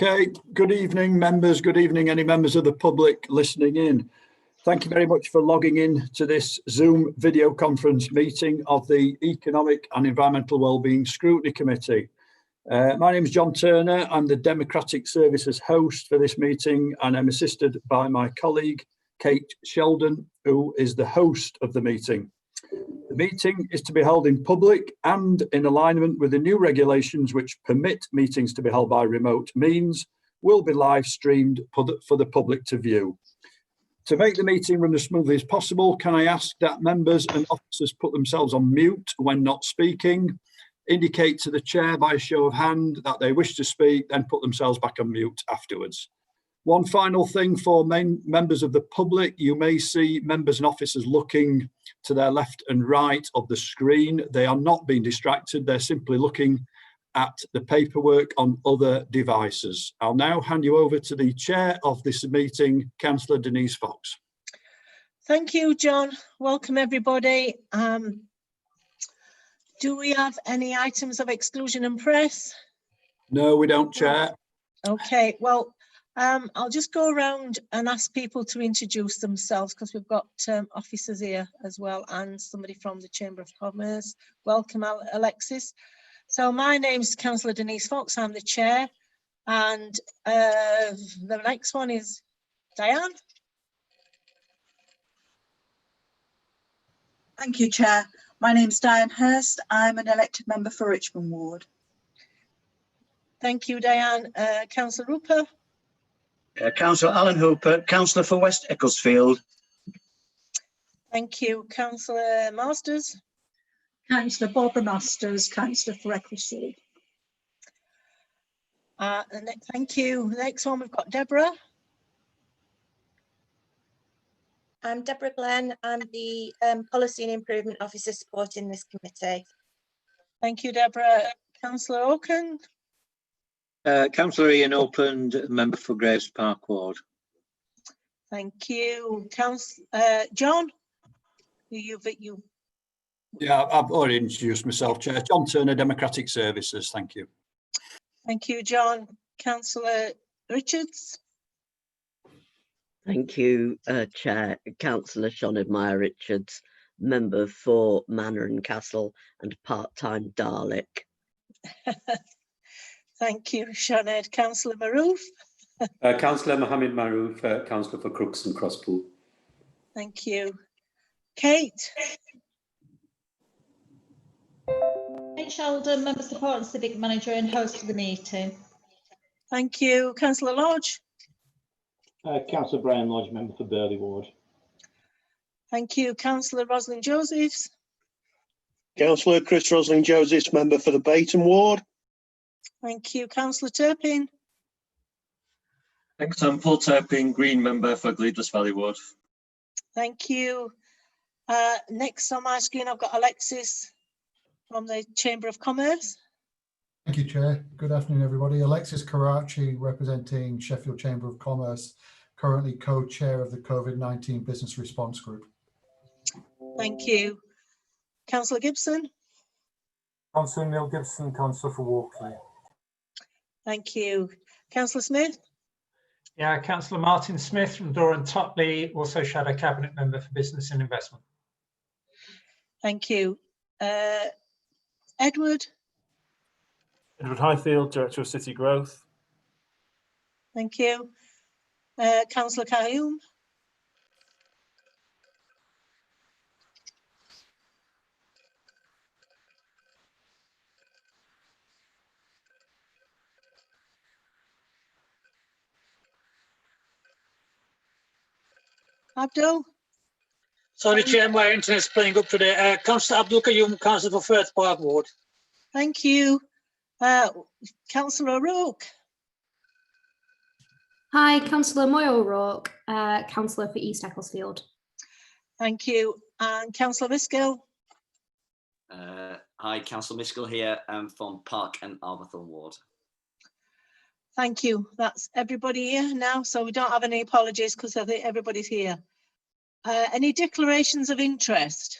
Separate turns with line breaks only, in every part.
Okay, good evening members, good evening any members of the public listening in. Thank you very much for logging in to this Zoom video conference meeting of the Economic and Environmental Wellbeing Scrutiny Committee. My name is John Turner, I'm the Democratic Services host for this meeting and I'm assisted by my colleague Kate Sheldon, who is the host of the meeting. The meeting is to be held in public and in alignment with the new regulations which permit meetings to be held by remote means, will be live streamed for the public to view. To make the meeting run as smoothly as possible, can I ask that members and officers put themselves on mute when not speaking, indicate to the chair by a show of hand that they wish to speak, then put themselves back on mute afterwards. One final thing for members of the public, you may see members and officers looking to their left and right of the screen. They are not being distracted, they're simply looking at the paperwork on other devices. I'll now hand you over to the chair of this meeting, Councillor Denise Fox.
Thank you, John. Welcome everybody. Do we have any items of exclusion and press?
No, we don't, Chair.
Okay, well, I'll just go around and ask people to introduce themselves because we've got officers here as well and somebody from the Chamber of Commerce. Welcome, Alexis. So my name's Councillor Denise Fox, I'm the chair, and the next one is Diane.
Thank you, Chair. My name's Diane Hurst. I'm an elected member for Richmond Ward.
Thank you, Diane. Councillor Hooper.
Councillor Alan Hooper, Councillor for West Ecclesfield.
Thank you. Councillor Masters.
Councillor Barbara Masters, Councillor for Ecclesfield.
Thank you. Next one, we've got Deborah.
I'm Deborah Glenn. I'm the Policy and Improvement Officer supporting this committee.
Thank you, Deborah. Councillor Oaken.
Councillor Ian Oakland, member for Graves Park Ward.
Thank you. John.
Yeah, I've already introduced myself, Chair. John Turner, Democratic Services. Thank you.
Thank you, John. Councillor Richards.
Thank you, Chair. Councillor Sinead Meyer-Richards, member for Manor and Castle and part-time Dalek.
Thank you, Sinead. Councillor Maroof.
Councillor Mohammed Maroof, Councillor for Crooks and Crosspool.
Thank you. Kate.
Kate Sheldon, Member Support and Civic Manager and host of the meeting.
Thank you. Councillor Lodge.
Councillor Brian Lodge, member for Burley Ward.
Thank you. Councillor Rosalind Josephs.
Councillor Chris Rosalind Josephs, member for the Bayton Ward.
Thank you. Councillor Turpin.
Thanks, I'm Paul Turpin, Green member for Gleadless Valley Ward.
Thank you. Next on my screen, I've got Alexis from the Chamber of Commerce.
Thank you, Chair. Good afternoon, everybody. Alexis Karachi, representing Sheffield Chamber of Commerce, currently co-chair of the COVID-19 Business Response Group.
Thank you. Councillor Gibson.
Councillor Neil Gibson, Councillor for Walkley.
Thank you. Councillor Smith.
Yeah, Councillor Martin Smith from Doran Totley, also Shadow Cabinet Member for Business and Investment.
Thank you. Edward.
Edward Highfield, Director of City Growth.
Thank you. Councillor Kayoum. Abdul.
Sorry, Chair, my internet's playing up today. Councillor Abdul Qayyum, Councillor for Firth Park Ward.
Thank you. Councillor O'Rourke.
Hi, Councillor Moya O'Rourke, Councillor for East Ecclesfield.
Thank you. And Councillor Miskill.
Hi, Councillor Miskill here from Park and Arbourthorne Ward.
Thank you. That's everybody here now, so we don't have any apologies because I think everybody's here. Any declarations of interest?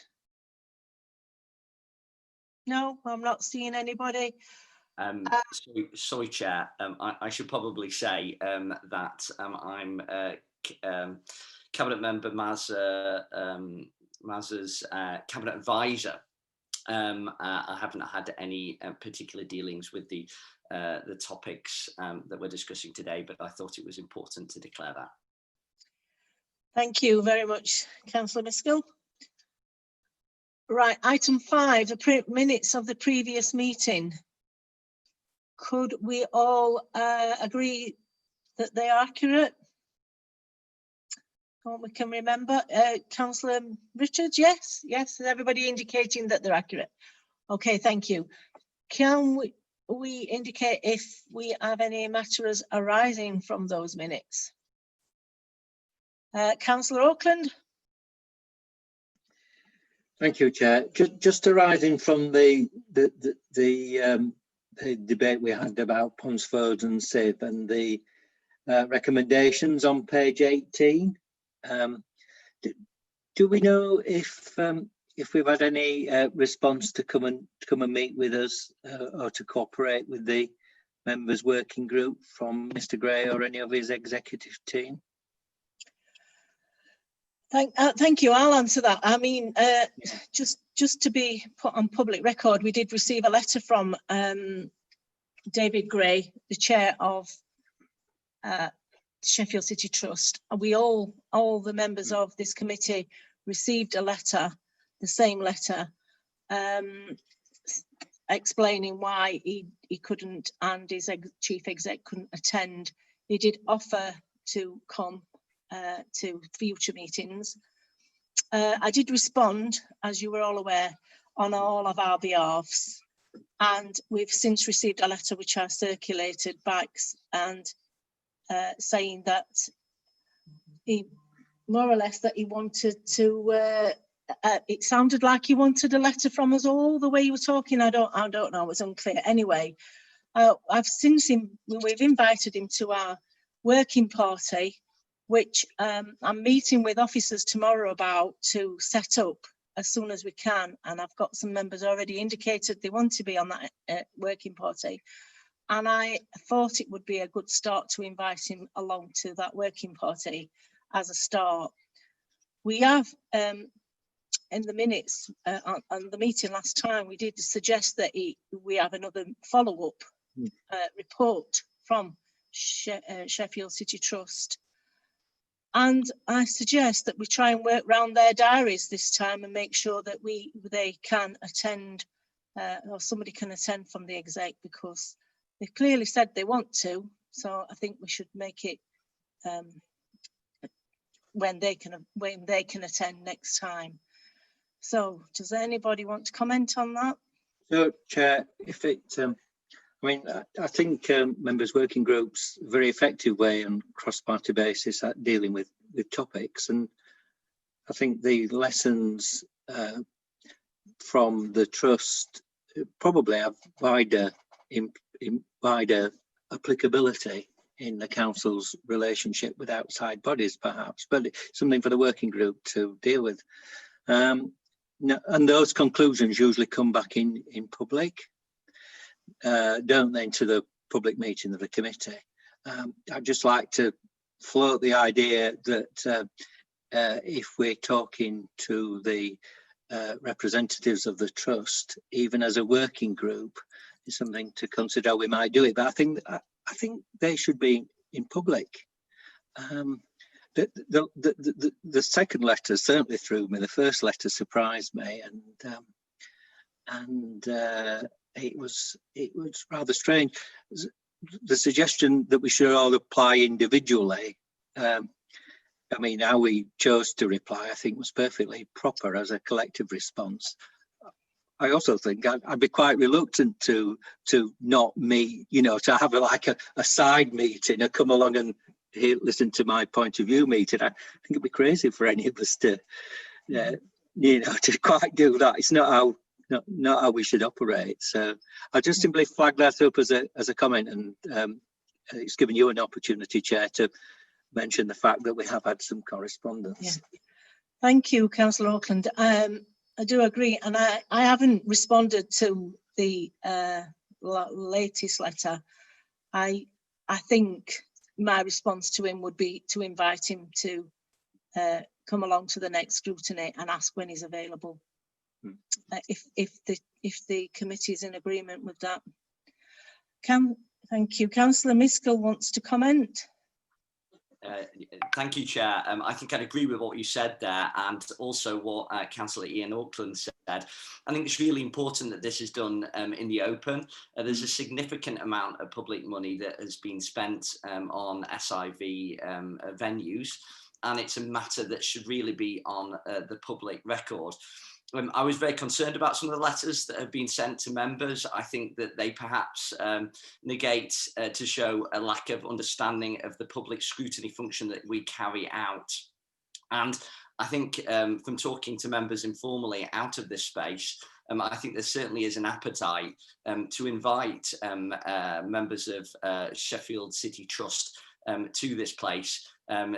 No, I'm not seeing anybody.
Sorry, Chair. I should probably say that I'm Cabinet Member Maz's Cabinet Advisor. I haven't had any particular dealings with the topics that we're discussing today, but I thought it was important to declare that.
Thank you very much, Councillor Miskell. Right, item 5, the minutes of the previous meeting. Could we all agree that they are accurate? What we can remember, Councillor Richards, yes, is everybody indicating that they're accurate? Okay, thank you. Can we indicate if we have any matters arising from those minutes? Councillor Auckland.
Thank you, Chair. Just arising from the debate we had about Ponsford and SIB and the recommendations on page 18. Do we know if we've had any response to come and meet with us or to cooperate with the members working group from Mr. Gray or any of his executive team?
Thank you. I'll answer that. I mean, just to be put on public record, we did receive a letter from David Gray, the chair of Sheffield City Trust. We all the members of this committee received a letter, the same letter, explaining why he couldn't and his chief exec couldn't attend. He did offer to come to future meetings. I did respond, as you were all aware, on all of our behalves, and we've since received a letter which I circulated back and saying that he more or less that he wanted to it sounded like he wanted a letter from us all, the way you were talking. I don't know, it was unclear. Anyway, we've invited him to our working party, which I'm meeting with officers tomorrow about to set up as soon as we can. And I've got some members already indicated they want to be on that working party. And I thought it would be a good start to invite him along to that working party as a start. We have, in the minutes on the meeting last time, we did suggest that we have another follow-up report from Sheffield City Trust. And I suggest that we try and work around their diaries this time and make sure that they can attend, or somebody can attend from the exec, because they clearly said they want to. So I think we should make it when they can attend next time. So does anybody want to comment on that?
So, Chair, if it, I mean, I think members' working groups a very effective way on cross-party basis at dealing with topics, and I think the lessons from the trust probably have wider applicability in the council's relationship with outside bodies, perhaps, but something for the working group to deal with. And those conclusions usually come back in public, don't they, into the public meeting of the committee. I'd just like to float the idea that if we're talking to the representatives of the trust, even as a working group, is something to consider how we might do it. But I think they should be in public. The second letter certainly threw me. The first letter surprised me, and it was rather strange. The suggestion that we should all apply individually, I mean, how we chose to reply, I think was perfectly proper as a collective response. I also think I'd be quite reluctant to not meet, you know, to have a side meeting or come along and listen to my point of view meeting. I think it'd be crazy for any of us to, you know, to quite do that. It's not how we should operate. So I just simply flag that up as a comment, and it's given you an opportunity, Chair, to mention the fact that we have had some correspondence.
Yeah. Thank you, Councillor Auckland. I do agree, and I haven't responded to the latest letter, I think my response to him would be to invite him to come along to the next scrutiny and ask when he's available. If the committee is in agreement with that. Thank you. Councillor Miskell wants to comment.
Thank you, Chair. I think I'd agree with what you said there, and also what Councillor Ian Auckland said. I think it's really important that this is done in the open. There's a significant amount of public money that has been spent on SIV venues, and it's a matter that should really be on the public record. I was very concerned about some of the letters that have been sent to members. I think that they perhaps negate to show a lack of understanding of the public scrutiny function that we carry out. And I think from talking to members informally out of this space, I think there certainly is an appetite to invite members of Sheffield City Trust to this place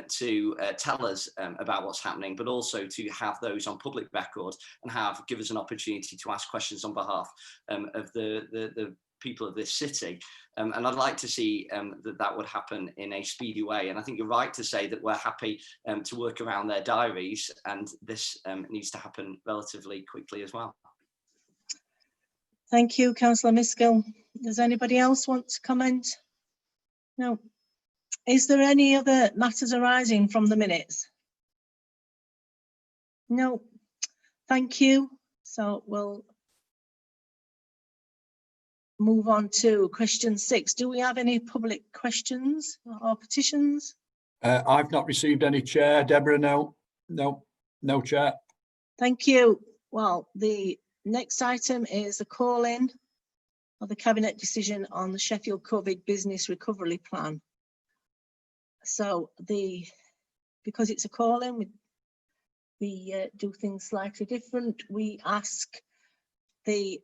to tell us about what's happening, but also to have those on public record and give us an opportunity to ask questions on behalf of the people of this city. And I'd like to see that would happen in a speedy way. And I think you're right to say that we're happy to work around their diaries, and this needs to happen relatively quickly as well.
Thank you, Councillor Miskell. Does anybody else want to comment? No. Is there any other matters arising from the minutes? No. Thank you. So we'll move on to question 6. Do we have any public questions or petitions?
I've not received any, Chair. Deborah, no, Chair.
Thank you. Well, the next item is a call-in of the Cabinet decision on the Sheffield COVID Business Recovery Plan. So because it's a call-in, we do things slightly different. We ask the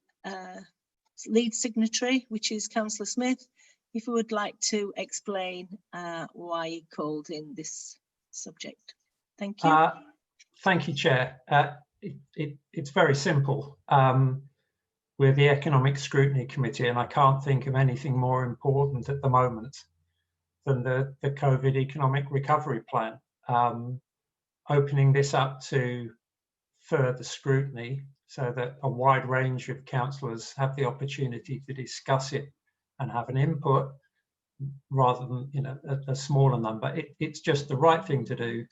lead signatory, which is Councillor Smith, if he would like to explain why he called in this subject. Thank you.
Thank you, Chair. It's very simple. We're the Economic Scrutiny Committee, and I can't think of anything more important at the moment than the COVID Economic Recovery Plan. Opening this up to further scrutiny so that a wide range of councillors have the opportunity to discuss it and have an input rather than a smaller number. It's just the right thing to do,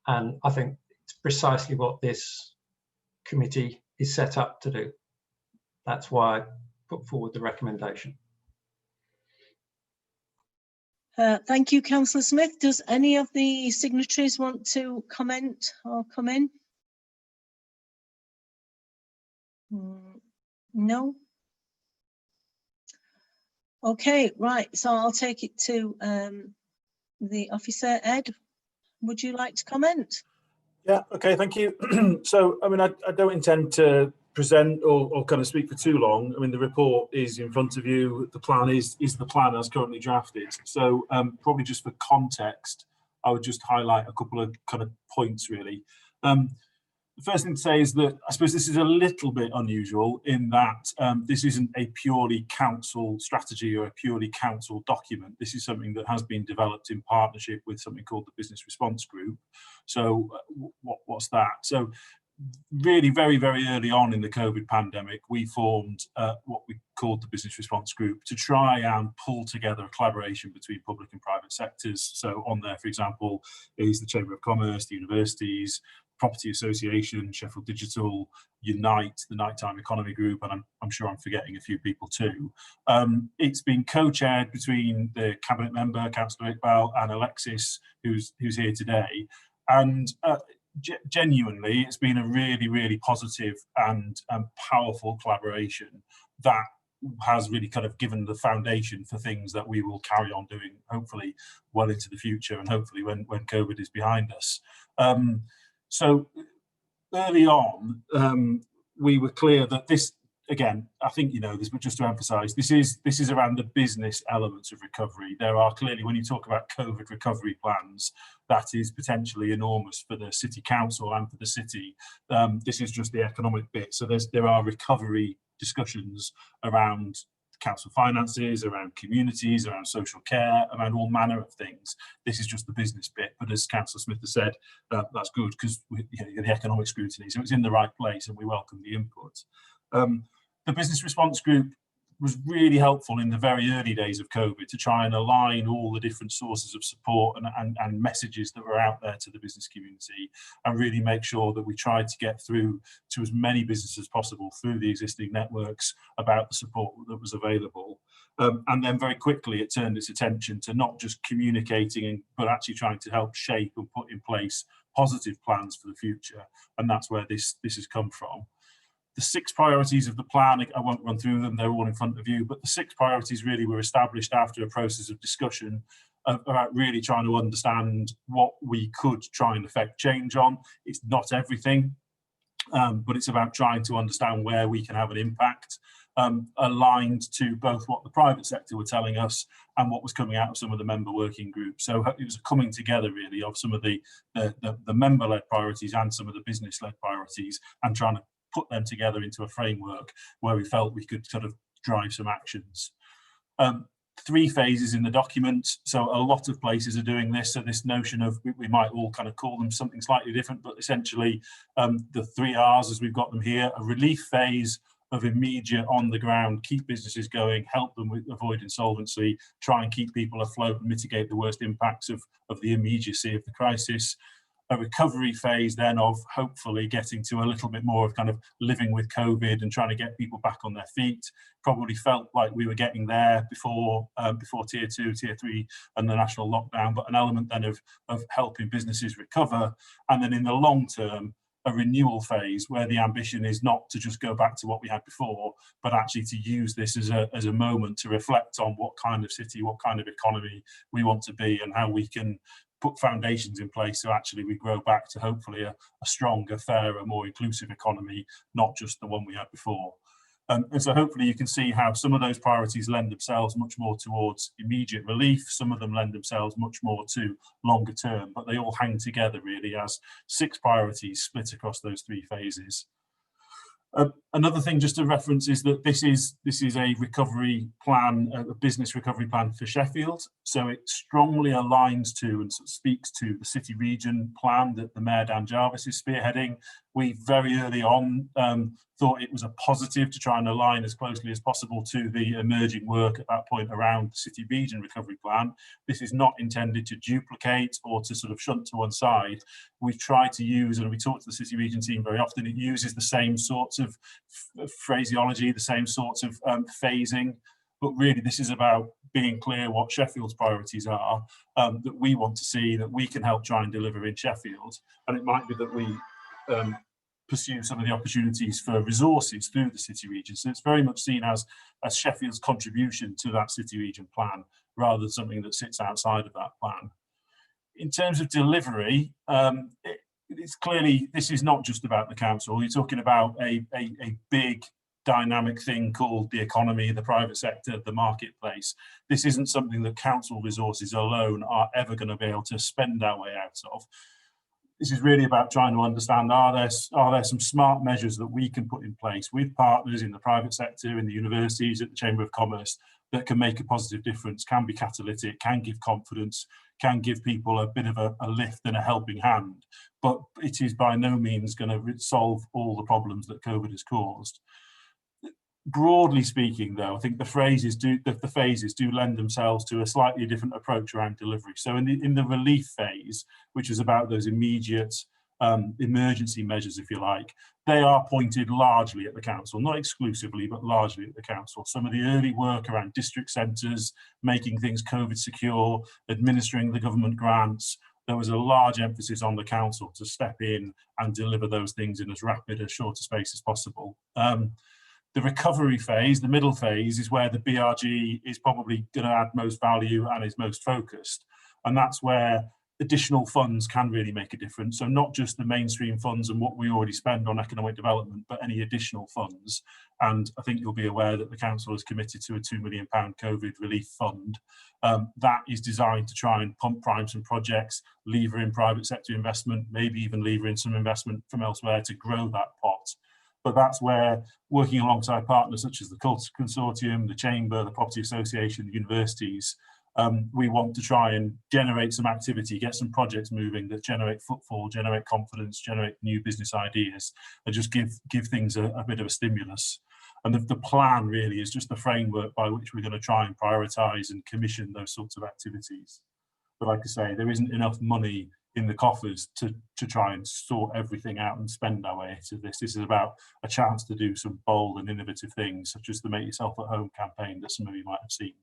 and I think it's precisely what this committee is set up to do. That's why I put forward the recommendation.
Thank you, Councillor Smith. Does any of the signatories want to comment or come in? No. Okay, right. So I'll take it to the officer. Ed, would you like to comment?
Yeah, okay, thank you. So, I mean, I don't intend to present or kind of speak for too long. I mean, the report is in front of you. The plan is the plan as currently drafted. So probably just for context, I would just highlight a couple of kind of points really. The first thing to say is that I suppose this is a little bit unusual in that this isn't a purely council strategy or a purely council document. This is something that has been developed in partnership with something called the Business Response Group. So what's that? So really very, very early on in the COVID pandemic, we formed what we called the Business Response Group to try and pull together a collaboration between public and private sectors. So on there, for example, is the Chamber of Commerce, the universities, Property Association, Sheffield Digital, Unite, the Nighttime Economy Group, and I'm sure I'm forgetting a few people too. It's been co-chaired between the Cabinet member, Councillor Iqbal, and Alexis, who's here today. And genuinely, it's been a really, really positive and powerful collaboration that has really kind of given the foundation for things that we will carry on doing, hopefully well into the future, and hopefully when COVID is behind us. So early on, we were clear that this, again, I think you know this, but just to emphasise, this is around the business elements of recovery. There are clearly, when you talk about COVID recovery plans, that is potentially enormous for the city council and for the city. This is just the economic bit. So there are recovery discussions around council finances, around communities, around social care, around all manner of things. This is just the business bit, but as Councillor Smith has said, that's good because the economic scrutiny, so it's in the right place and we welcome the input. The business response group was really helpful in the very early days of COVID to try and align all the different sources of support and messages that were out there to the business community, and really make sure that we tried to get through to as many businesses as possible through the existing networks about the support that was available. And then very quickly it turned its attention to not just communicating, but actually trying to help shape and put in place positive plans for the future. And that's where this has come from. The 6 priorities of the plan, I won't run through them, they're all in front of you, but the 6 priorities really were established after a process of discussion about really trying to understand what we could try and affect change on. It's not everything, but it's about trying to understand where we can have an impact, aligned to both what the private sector were telling us and what was coming out of some of the member working groups. So it was a coming together really of some of the member-led priorities and some of the business-led priorities, and trying to put them together into a framework where we felt we could sort of drive some actions. 3 phases in the document, so a lot of places are doing this, so this notion of, we might all kind of call them something slightly different, but essentially the 3 R's as we've got them here: a relief phase of immediate on the ground, keep businesses going, help them with avoid insolvency, try and keep people afloat and mitigate the worst impacts of the immediacy of the crisis. A recovery phase then of hopefully getting to a little bit more of kind of living with COVID and trying to get people back on their feet. Probably felt like we were getting there before tier 2, tier 3 and the national lockdown, but an element then of helping businesses recover. And then in the long term, a renewal phase where the ambition is not to just go back to what we had before, but actually to use this as a moment to reflect on what kind of city, what kind of economy we want to be, and how we can put foundations in place so actually we grow back to hopefully a stronger, fairer, more inclusive economy, not just the one we had before. And so hopefully you can see how some of those priorities lend themselves much more towards immediate relief, some of them lend themselves much more to longer term, but they all hang together really as 6 priorities split across those 3 phases. Another thing just to reference is that this is a recovery plan, a business recovery plan for Sheffield. So it strongly aligns to and sort of speaks to the city region plan that the Mayor Dan Jarvis is spearheading. We very early on thought it was a positive to try and align as closely as possible to the emerging work at that point around the city region recovery plan. This is not intended to duplicate or to sort of shunt to one side. We've tried to use, and we talk to the city region team very often, it uses the same sorts of phraseology, the same sorts of phasing, but really this is about being clear what Sheffield's priorities are, that we want to see, that we can help try and deliver in Sheffield. And it might be that we pursue some of the opportunities for resources through the city region. So it's very much seen as Sheffield's contribution to that city region plan, rather than something that sits outside of that plan. In terms of delivery, it's clearly, this is not just about the council. You're talking about a big dynamic thing called the economy, the private sector, the marketplace. This isn't something that council resources alone are ever going to be able to spend our way out of. This is really about trying to understand, are there some smart measures that we can put in place with partners in the private sector, in the universities, at the Chamber of Commerce, that can make a positive difference, can be catalytic, can give confidence, can give people a bit of a lift and a helping hand. But it is by no means going to solve all the problems that COVID has caused. Broadly speaking, though, I think the phases do lend themselves to a slightly different approach around delivery. So in the relief phase, which is about those immediate emergency measures, if you like, they are pointed largely at the council, not exclusively, but largely at the council. Some of the early work around district centres, making things COVID secure, administering the government grants, there was a large emphasis on the council to step in and deliver those things in as rapid, as short a space as possible. The recovery phase, the middle phase, is where the BRG is probably going to add most value and is most focused. And that's where additional funds can really make a difference. So not just the mainstream funds and what we already spend on economic development, but any additional funds. And I think you'll be aware that the council has committed to a £2 million COVID relief fund. That is designed to try and prime some projects, lever in private sector investment, maybe even lever in some investment from elsewhere to grow that pot. But that's where working alongside partners such as the Culture Consortium, the Chamber, the Property Association, the universities, we want to try and generate some activity, get some projects moving that generate footfall, generate confidence, generate new business ideas, and just give things a bit of a stimulus. And the plan really is just the framework by which we're going to try and prioritise and commission those sorts of activities. But like I say, there isn't enough money in the coffers to try and sort everything out and spend our way to this. This is about a chance to do some bold and innovative things, such as the Make Yourself at Home campaign that some of you might have seen.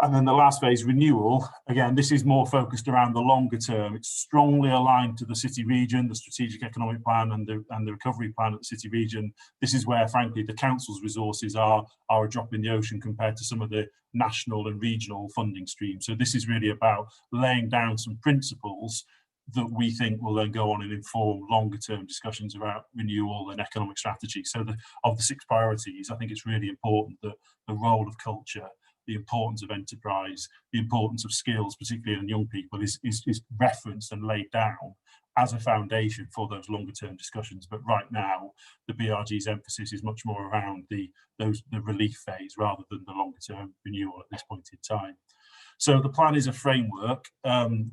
And then the last phase, renewal, again, this is more focused around the longer term. It's strongly aligned to the city region, the strategic economic plan and the recovery plan at the city region. This is where, frankly, the council's resources are a drop in the ocean compared to some of the national and regional funding streams. So this is really about laying down some principles that we think will then go on and inform longer term discussions about renewal and economic strategy. So of the 6 priorities, I think it's really important that the role of culture, the importance of enterprise, the importance of skills, particularly in young people, is referenced and laid down as a foundation for those longer term discussions. But right now, the BRG's emphasis is much more around the relief phase rather than the longer term renewal at this point in time. So the plan is a framework.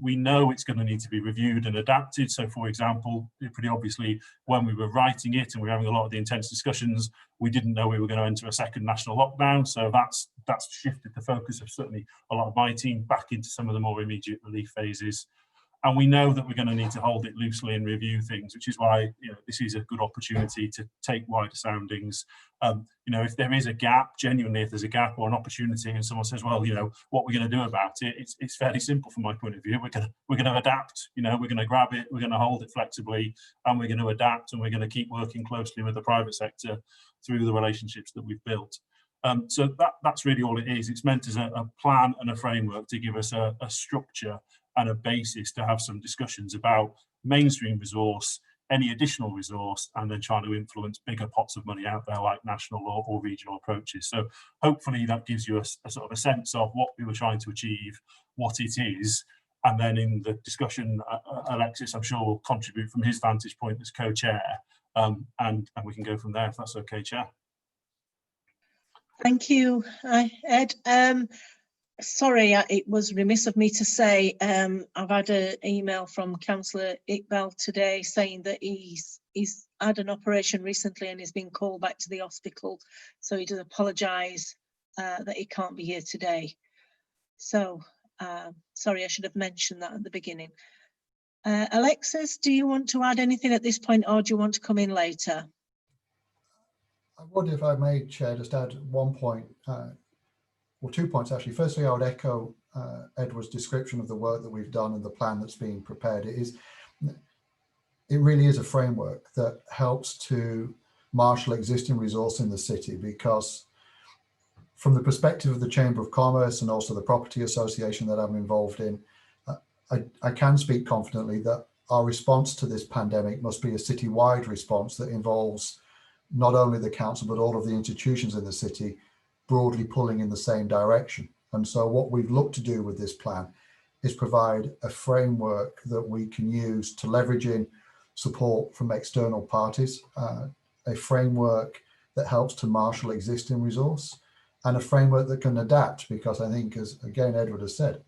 We know it's going to need to be reviewed and adapted. So for example, pretty obviously, when we were writing it and we were having a lot of the intense discussions, we didn't know we were going to enter a second national lockdown. So that's shifted the focus of certainly a lot of my team back into some of the more immediate relief phases. And we know that we're going to need to hold it loosely and review things, which is why this is a good opportunity to take wider soundings. If there is a gap, genuinely, if there's a gap or an opportunity, and someone says, "Well, what we're going to do about it," it's fairly simple from my point of view. We're going to adapt. We're going to grab it. We're going to hold it flexibly, and we're going to adapt, and we're going to keep working closely with the private sector through the relationships that we've built. So that's really all it is. It's meant as a plan and a framework to give us a structure and a basis to have some discussions about mainstream resource, any additional resource, and then trying to influence bigger pots of money out there like national or regional approaches. So hopefully that gives you a sort of a sense of what we were trying to achieve, what it is, and then in the discussion, Alexis, I'm sure, will contribute from his vantage point as co-chair, and we can go from there if that's okay, Chair.
Thank you, Ed. Sorry, it was remiss of me to say I've had an email from Councillor Iqbal today saying that he's had an operation recently and he's been called back to the hospital. So he does apologise that he can't be here today. So sorry, I should have mentioned that at the beginning. Alexis, do you want to add anything at this point, or do you want to come in later?
I would, if I may, Chair, just add one point. Well, 2 points actually. Firstly, I would echo Edward's description of the work that we've done and the plan that's being prepared. It really is a framework that helps to marshal existing resource in the city, because from the perspective of the Chamber of Commerce and also the Property Association that I'm involved in, I can speak confidently that our response to this pandemic must be a city-wide response that involves not only the council but all of the institutions in the city broadly pulling in the same direction. And so what we've looked to do with this plan is provide a framework that we can use to leverage in support from external parties, a framework that helps to marshal existing resource, and a framework that can adapt, because I think, as again Edward has said,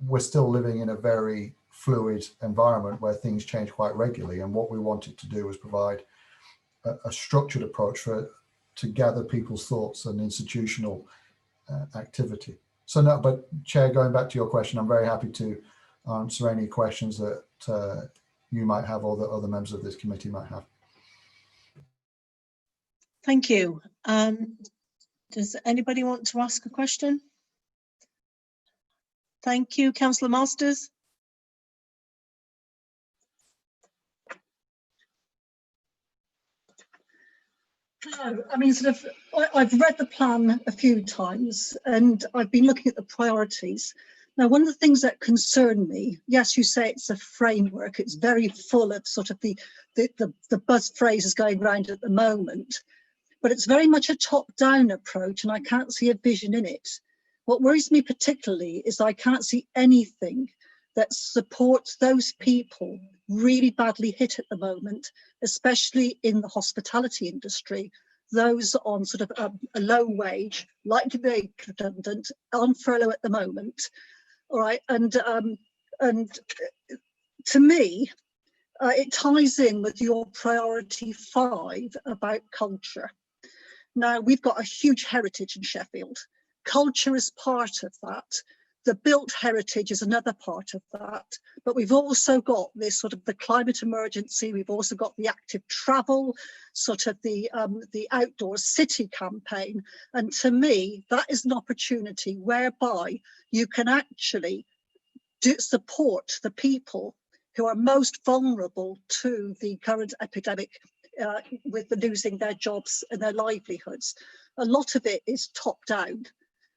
we're still living in a very fluid environment where things change quite regularly. And what we wanted to do was provide a structured approach to gather people's thoughts and institutional activity. So no, but Chair, going back to your question, I'm very happy to answer any questions that you might have or that other members of this committee might have.
Thank you. Does anybody want to ask a question? Thank you, Councillor Masters.
I mean, I've read the plan a few times and I've been looking at the priorities. Now, one of the things that concern me, yes, you say it's a framework, it's very full of sort of the buzz phrases going around at the moment, but it's very much a top-down approach and I can't see a vision in it. What worries me particularly is I can't see anything that supports those people really badly hit at the moment, especially in the hospitality industry. Those on sort of a low wage, likely to be redundant, on furlough at the moment. All right, and to me, it ties in with your priority 5 about culture. Now, we've got a huge heritage in Sheffield. Culture is part of that. The built heritage is another part of that. But we've also got this sort of the climate emergency. We've also got the active travel, sort of the outdoor city campaign. And to me, that is an opportunity whereby you can actually support the people who are most vulnerable to the current epidemic, with the losing their jobs and their livelihoods. A lot of it is top down.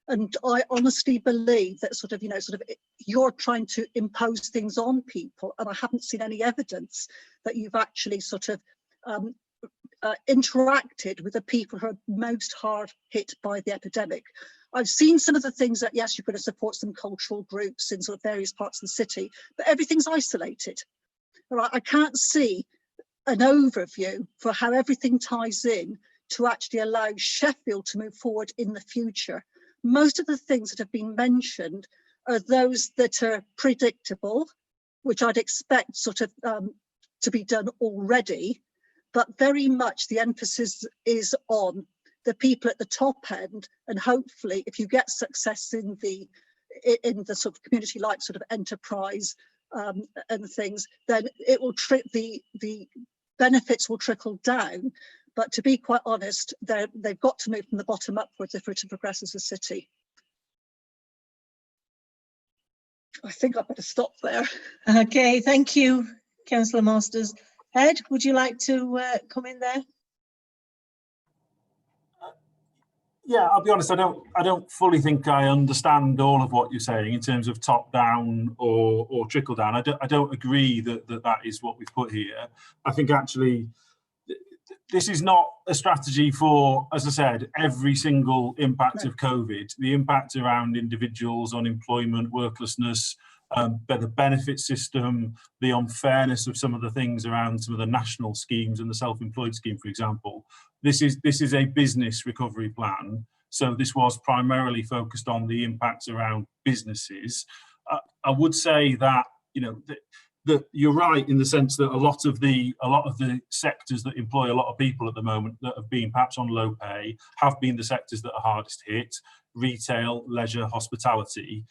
And I honestly believe that you're trying to impose things on people, and I haven't seen any evidence that you've actually interacted with the people who are most hard hit by the epidemic. I've seen some of the things that, yes, you're going to support some cultural groups in sort of various parts of the city, but everything's isolated. All right, I can't see an overview for how everything ties in to actually allow Sheffield to move forward in the future. Most of the things that have been mentioned are those that are predictable, which I'd expect to be done already, but very much the emphasis is on the people at the top end, and hopefully if you get success in the sort of community like sort of enterprise and things, then it will the benefits will trickle down. But to be quite honest, they've got to move from the bottom upwards if we're to progress as a city. I think I better stop there.
Okay, thank you, Councillor Masters. Ed, would you like to come in there?
Yeah, I'll be honest, I don't fully think I understand all of what you're saying in terms of top down or trickle down. I don't agree that is what we've put here. I think actually this is not a strategy for, as I said, every single impact of COVID. The impact around individuals, unemployment, worklessness, the benefit system, the unfairness of some of the things around some of the national schemes and the self-employed scheme, for example. This is a business recovery plan. So this was primarily focused on the impacts around businesses. I would say that, that you're right in the sense that a lot of the sectors that employ a lot of people at the moment that have been perhaps on low pay have been the sectors that are hardest hit: retail, leisure, hospitality.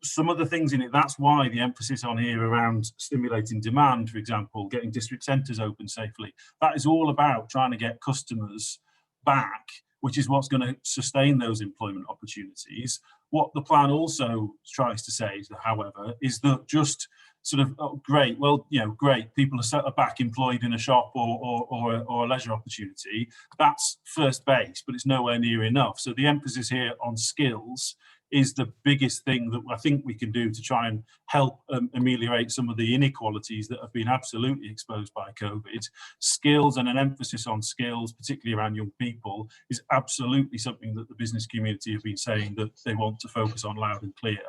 Some of the things in it, that's why the emphasis on here around stimulating demand, for example, getting district centres open safely, that is all about trying to get customers back, which is what's going to sustain those employment opportunities. What the plan also tries to say, however, is that just sort of, oh, great, well, great, people are back employed in a shop or a leisure opportunity. That's first base, but it's nowhere near enough. So the emphasis here on skills is the biggest thing that I think we can do to try and help ameliorate some of the inequalities that have been absolutely exposed by COVID. Skills and an emphasis on skills, particularly around young people, is absolutely something that the business community have been saying that they want to focus on loud and clear.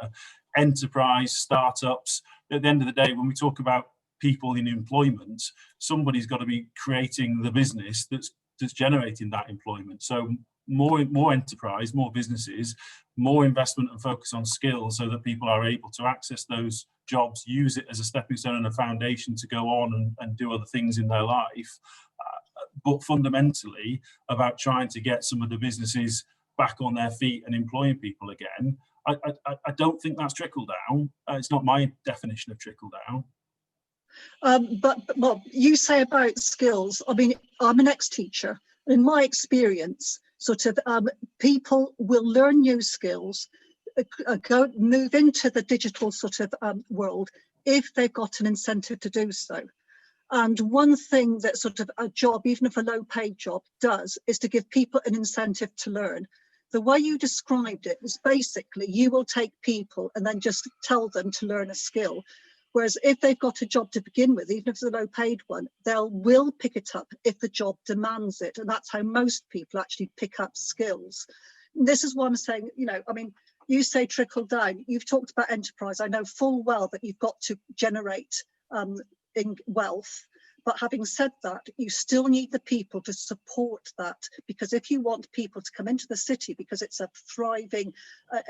Enterprise, startups, at the end of the day, when we talk about people in employment, somebody's got to be creating the business that's generating that employment. So more enterprise, more businesses, more investment and focus on skills so that people are able to access those jobs, use it as a stepping stone and a foundation to go on and do other things in their life. But fundamentally about trying to get some of the businesses back on their feet and employing people again. I don't think that's trickle down. It's not my definition of trickle down.
But you say about skills. I mean, I'm an ex-teacher. In my experience, people will learn new skills, move into the digital world if they've got an incentive to do so. And one thing that a job, even if a low-paid job, does is to give people an incentive to learn. The way you described it was basically you will take people and then just tell them to learn a skill. Whereas if they've got a job to begin with, even if it's a low-paid one, will pick it up if the job demands it. And that's how most people actually pick up skills. And this is what I'm saying, you say trickle down. You've talked about enterprise. I know full well that you've got to generate in wealth. But having said that, you still need the people to support that, because if you want people to come into the city because it's a thriving, a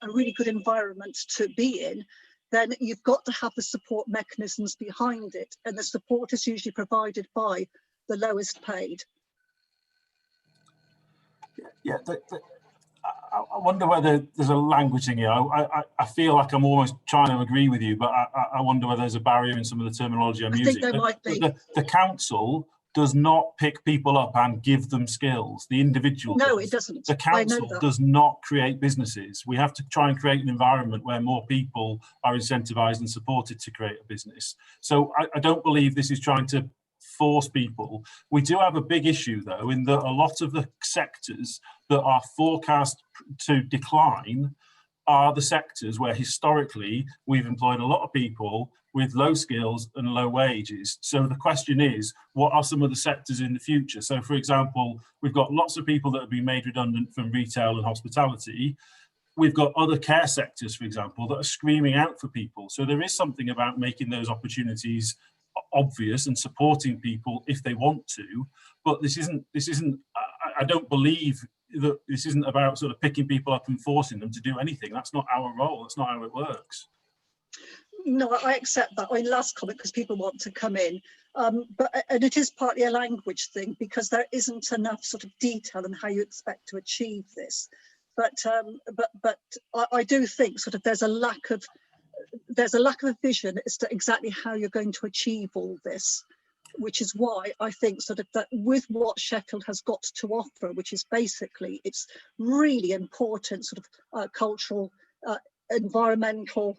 really good environment to be in, then you've got to have the support mechanisms behind it, and the support is usually provided by the lowest paid.
Yeah, I wonder whether there's a language thing here. I feel like I'm almost trying to agree with you, but I wonder whether there's a barrier in some of the terminology I'm using.
I think there might be.
The council does not pick people up and give them skills. The individual
No,
does.
it doesn't.
The council does not create businesses. We have to try and create an environment where more people are incentivized and supported to create a business. So I don't believe this is trying to force people. We do have a big issue, though, in that a lot of the sectors that are forecast to decline are the sectors where historically we've employed a lot of people with low skills and low wages. So the question is, what are some of the sectors in the future? So, for example, we've got lots of people that have been made redundant from retail and hospitality. We've got other care sectors, for example, that are screaming out for people. So there is something about making those opportunities obvious and supporting people if they want to. But this isn't. I don't believe that this isn't about sort of picking people up and forcing them to do anything. That's not our role. That's not how it works.
No, I accept that. Last comment, because people want to come in, and it is partly a language thing, because there isn't enough sort of detail on how you expect to achieve this. But I do think sort of there's a lack of a vision as to exactly how you're going to achieve all this, which is why I think sort of that with what Sheffield has got to offer, which is basically it's really important sort of cultural, environmental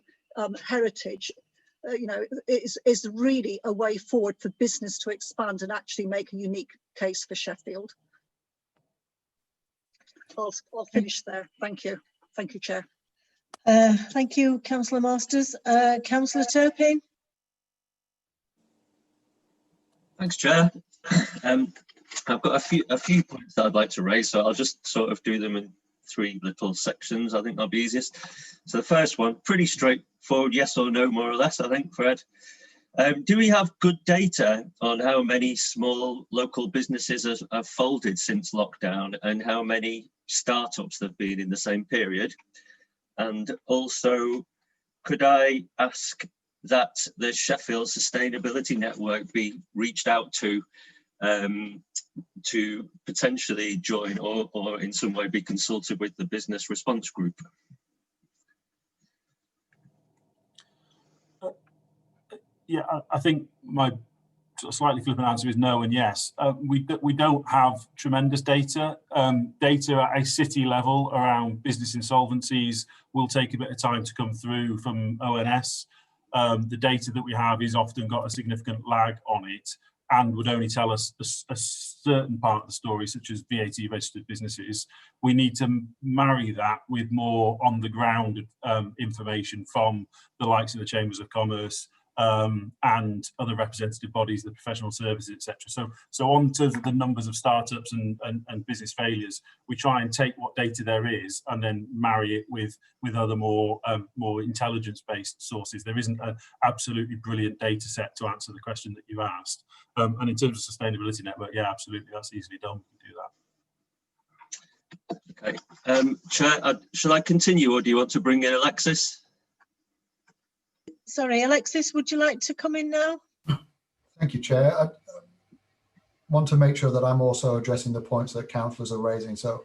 heritage, is really a way forward for business to expand and actually make a unique case for Sheffield. I'll finish there. Thank you. Thank you, Chair.
Thank you, Councillor Masters. Councillor Turpin.
Thanks, Chair. I've got a few points that I'd like to raise, so I'll just sort of do them in 3 little sections. I think that'll be easiest. So the first one, pretty straightforward, yes or no, more or less, I think, Fred. Do we have good data on how many small local businesses have folded since lockdown and how many startups there have been in the same period? And also, could I ask that the Sheffield Sustainability Network be reached out to potentially join or in some way be consulted with the business response group?
Yeah, I think my sort of slightly flippant answer is no and yes. We don't have tremendous data. Data at a city level around business insolvencies will take a bit of time to come through from ONS. The data that we have is often got a significant lag on it and would only tell us a certain part of the story, such as VAT registered businesses. We need to marry that with more on the ground information from the likes of the Chambers of Commerce, and other representative bodies, the professional services, etc. So on to the numbers of startups and business failures, we try and take what data there is and then marry it with other more intelligence-based sources. There isn't an absolutely brilliant data set to answer the question that you asked. And in terms of sustainability network, yeah, absolutely, that's easily done. We can do that.
Okay, Chair, shall I continue, or do you want to bring in Alexis?
Sorry, Alexis, would you like to come in now?
Thank you, Chair. I want to make sure that I'm also addressing the points that councillors are raising. So,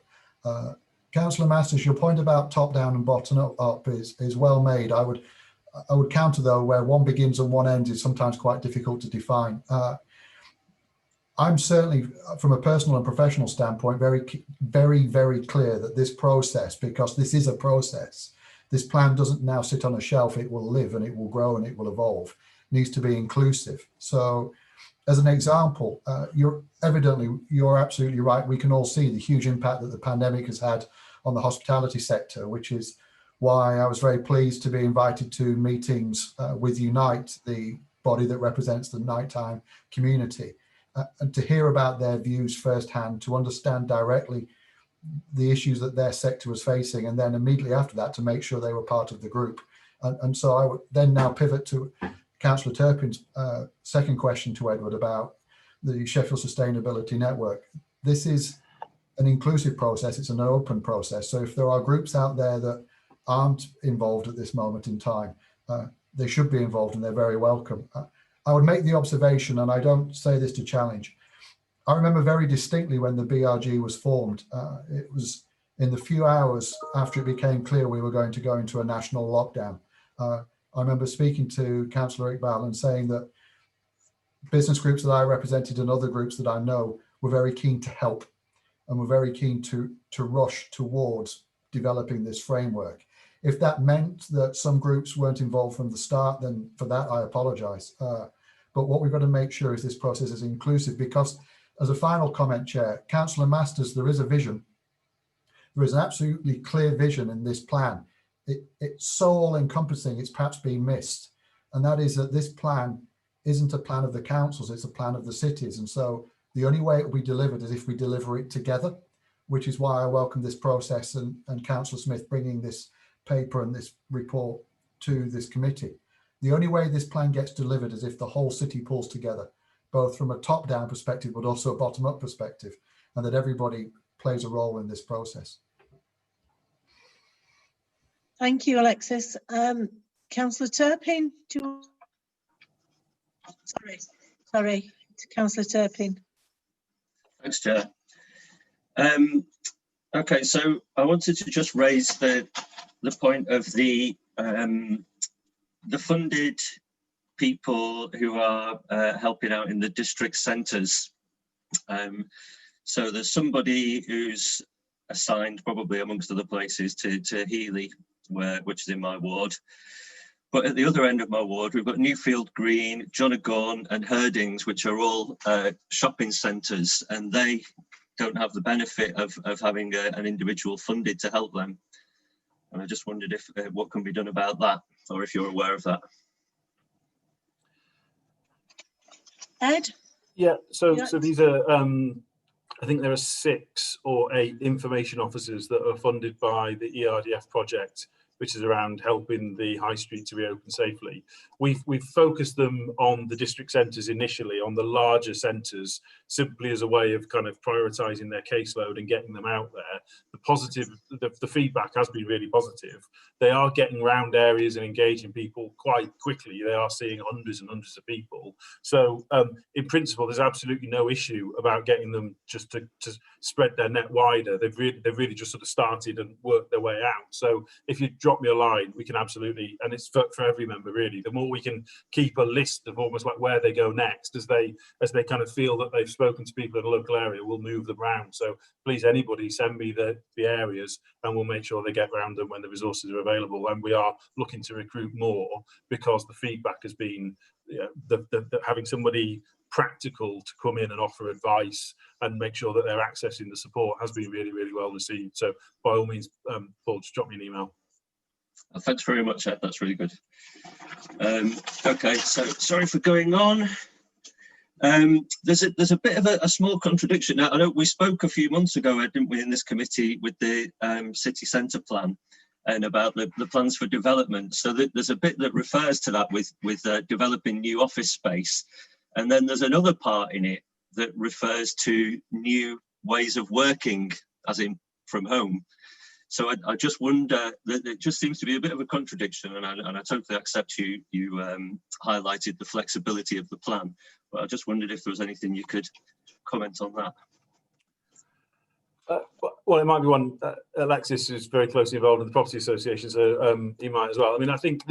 Councillor Masters, your point about top down and bottom up is well made. I would counter, though, where one begins and one ends is sometimes quite difficult to define. I'm certainly, from a personal and professional standpoint, very clear that this process, because this is a process, this plan doesn't now sit on a shelf, it will live and it will grow and it will evolve, needs to be inclusive. So as an example, you're absolutely right. We can all see the huge impact that the pandemic has had on the hospitality sector, which is why I was very pleased to be invited to meetings with Unite, the body that represents the nighttime community, and to hear about their views firsthand, to understand directly the issues that their sector was facing, and then immediately after that to make sure they were part of the group. And so I would then now pivot to Councillor Turpin's second question to Edward about the Sheffield Sustainability Network. This is an inclusive process, it's an open process. So if there are groups out there that aren't involved at this moment in time, they should be involved and they're very welcome. I would make the observation, and I don't say this to challenge, I remember very distinctly when the BRG was formed. It was in the few hours after it became clear we were going to go into a national lockdown. I remember speaking to Councillor Iqbal and saying that business groups that I represented and other groups that I know were very keen to help and were very keen to rush towards developing this framework. If that meant that some groups weren't involved from the start, then for that I apologise. But what we've got to make sure is this process is inclusive, because as a final comment, Chair, Councillor Masters, there is a vision. There is an absolutely clear vision in this plan. It's so all-encompassing, it's perhaps been missed. And that is that this plan isn't a plan of the councils, it's a plan of the cities. And so the only way it will be delivered is if we deliver it together, which is why I welcome this process and Councillor Smith bringing this paper and this report to this committee. The only way this plan gets delivered is if the whole city pulls together, both from a top-down perspective, but also a bottom-up perspective, and that everybody plays a role in this process.
Thank you, Alexis. Councillor Turpin, sorry, Councillor Turpin.
Thanks, Chair. Okay, so I wanted to just raise the point of the funded people who are helping out in the district centres. So there's somebody who's assigned, probably amongst other places, to Healy, which is in my ward. But at the other end of my ward, we've got Newfield Green, Jonaghorn and Herdings, which are all shopping centres, and they don't have the benefit of having an individual funded to help them. And I just wondered if what can be done about that, or if you're aware of that.
Ed?
Yeah, so these are, I think there are 6 or 8 information officers that are funded by the ERDF project, which is around helping the high street to reopen safely. We've focused them on the district centres initially, on the larger centres, simply as a way of kind of prioritising their caseload and getting them out there. The feedback has been really positive. They are getting round areas and engaging people quite quickly. They are seeing hundreds and hundreds of people. So in principle, there's absolutely no issue about getting them just to spread their net wider. They've really just sort of started and worked their way out. So if you drop me a line, we can absolutely, and it's for every member really, the more we can keep a list of almost like where they go next, as they kind of feel that they've spoken to people in a local area, we'll move them around. So please, anybody, send me the areas and we'll make sure they get around them when the resources are available. And we are looking to recruit more because the feedback has been, you know, having somebody practical to come in and offer advice and make sure that they're accessing the support has been really, really well received. So by all means, Paul, just drop me an email.
Thanks very much, Ed. That's really good. Okay, so sorry for going on. There's a bit of a small contradiction. Now, I know we spoke a few months ago, didn't we, in this committee with the city centre plan and about the plans for development. So there's a bit that refers to that with developing new office space. And then there's another part in it that refers to new ways of working, as in from home. So I just wonder, that it just seems to be a bit of a contradiction, and I totally accept you highlighted the flexibility of the plan, but I just wondered if there was anything you could comment on that.
Well, it might be one. Alexis is very closely involved in the property association, so he might as well. I mean, I think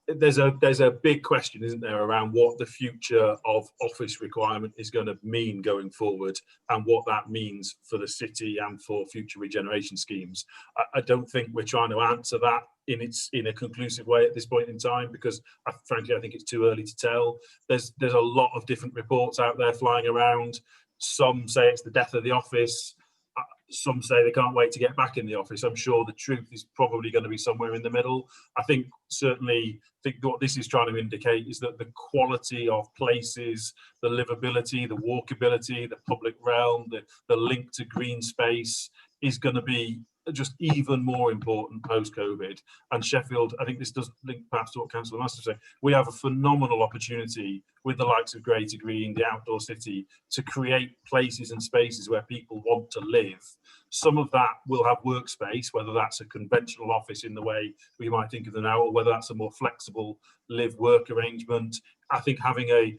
there's a big question, isn't there, around what the future of office requirement is going to mean going forward, and what that means for the city and for future regeneration schemes. I don't think we're trying to answer that in a conclusive way at this point in time, because frankly I think it's too early to tell. There's a lot of different reports out there flying around. Some say it's the death of the office. Some say they can't wait to get back in the office. I'm sure the truth is probably going to be somewhere in the middle. I think what this is trying to indicate is that the quality of places, the livability, the walkability, the public realm, the link to green space is going to be just even more important post-COVID. And Sheffield, I think this does link perhaps to what Councillor Master said, we have a phenomenal opportunity with the likes of Greater Green, the outdoor city, to create places and spaces where people want to live. Some of that will have workspace, whether that's a conventional office in the way we might think of them now, or whether that's a more flexible live-work arrangement. I think having a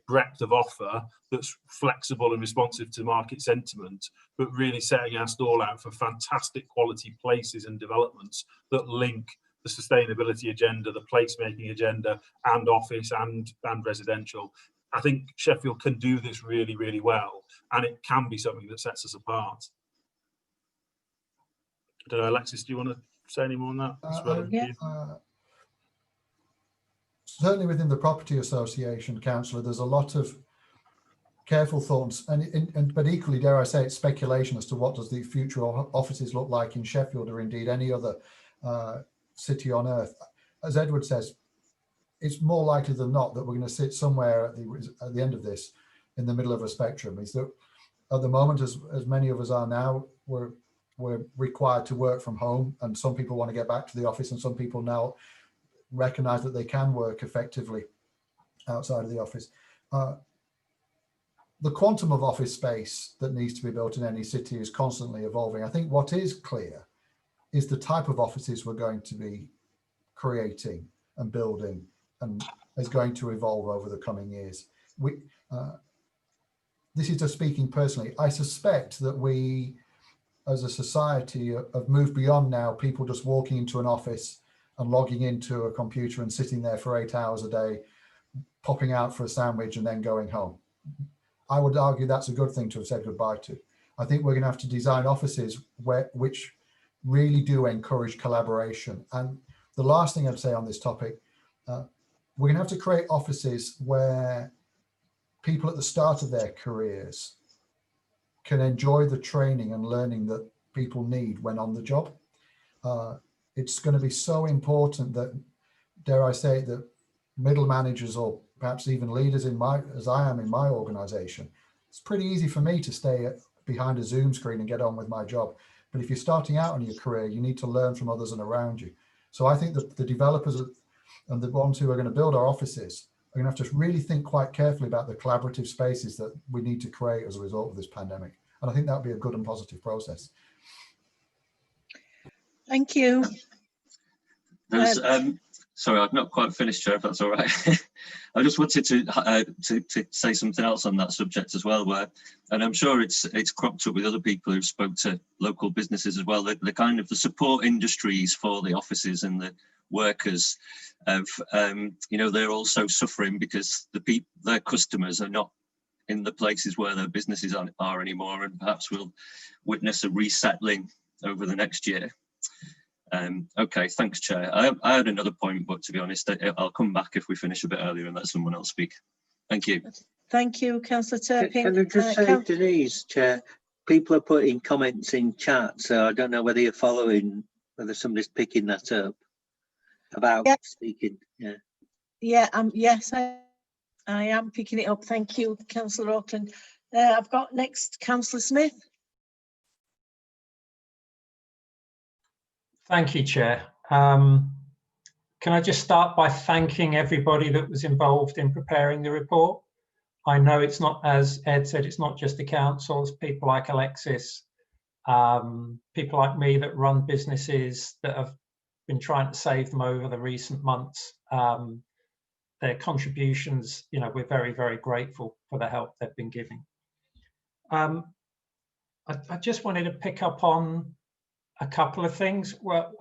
breadth of offer that's flexible and responsive to market sentiment, but really setting our stall out for fantastic quality places and developments that link the sustainability agenda, the placemaking agenda, and office and residential. I think Sheffield can do this really, really well, and it can be something that sets us apart. I don't know, Alexis, do you want to say any more on that?
Certainly within the property association, councillor, there's a lot of careful thoughts, but equally, dare I say, it's speculation as to what does the future offices look like in Sheffield or indeed any other city on earth. As Edward says, it's more likely than not that we're going to sit somewhere at the end of this in the middle of a spectrum. Is that at the moment, as many of us are now, we're required to work from home, and some people want to get back to the office, and some people now recognize that they can work effectively outside of the office. The quantum of office space that needs to be built in any city is constantly evolving. I think what is clear is the type of offices we're going to be creating and building, and is going to evolve over the coming years. This is just speaking personally. I suspect that we, as a society, have moved beyond now people just walking into an office and logging into a computer and sitting there for 8 hours a day, popping out for a sandwich and then going home. I would argue that's a good thing to have said goodbye to. I think we're going to have to design offices which really do encourage collaboration. And the last thing I'd say on this topic, we're going to have to create offices where people at the start of their careers can enjoy the training and learning that people need when on the job. It's going to be so important that, dare I say, that middle managers, or perhaps even leaders as I am in my organization, it's pretty easy for me to stay behind a Zoom screen and get on with my job. But if you're starting out in your career, you need to learn from others and around you. So I think that the developers and the ones who are going to build our offices are going to have to really think quite carefully about the collaborative spaces that we need to create as a result of this pandemic. And I think that would be a good and positive process.
Thank you.
Sorry, I've not quite finished, Chair, if that's all right. I just wanted to say something else on that subject as well, and I'm sure it's cropped up with other people who've spoke to local businesses as well, the kind of the support industries for the offices and the workers of, they're also suffering because their customers are not in the places where their businesses are anymore, and perhaps we'll witness a resettling over the next year. Okay, thanks, Chair. I had another point, but to be honest, I'll come back if we finish a bit earlier and let someone else speak. Thank you.
Thank you, Councillor Turpin.
Can I just say, Denise, Chair, people are putting comments in chat, so I don't know whether you're following, whether somebody's picking that up about speaking. Yeah.
Yeah. Yes, I am picking it up. Thank you, Councillor Auckland. I've got next Councillor Smith.
Thank you, Chair. Can I just start by thanking everybody that was involved in preparing the report? I know it's not, as Ed said, it's not just the councils, people like Alexis, people like me that run businesses that have been trying to save them over the recent months. Their contributions, we're very, very grateful for the help they've been giving. I just wanted to pick up on a couple of things. Well,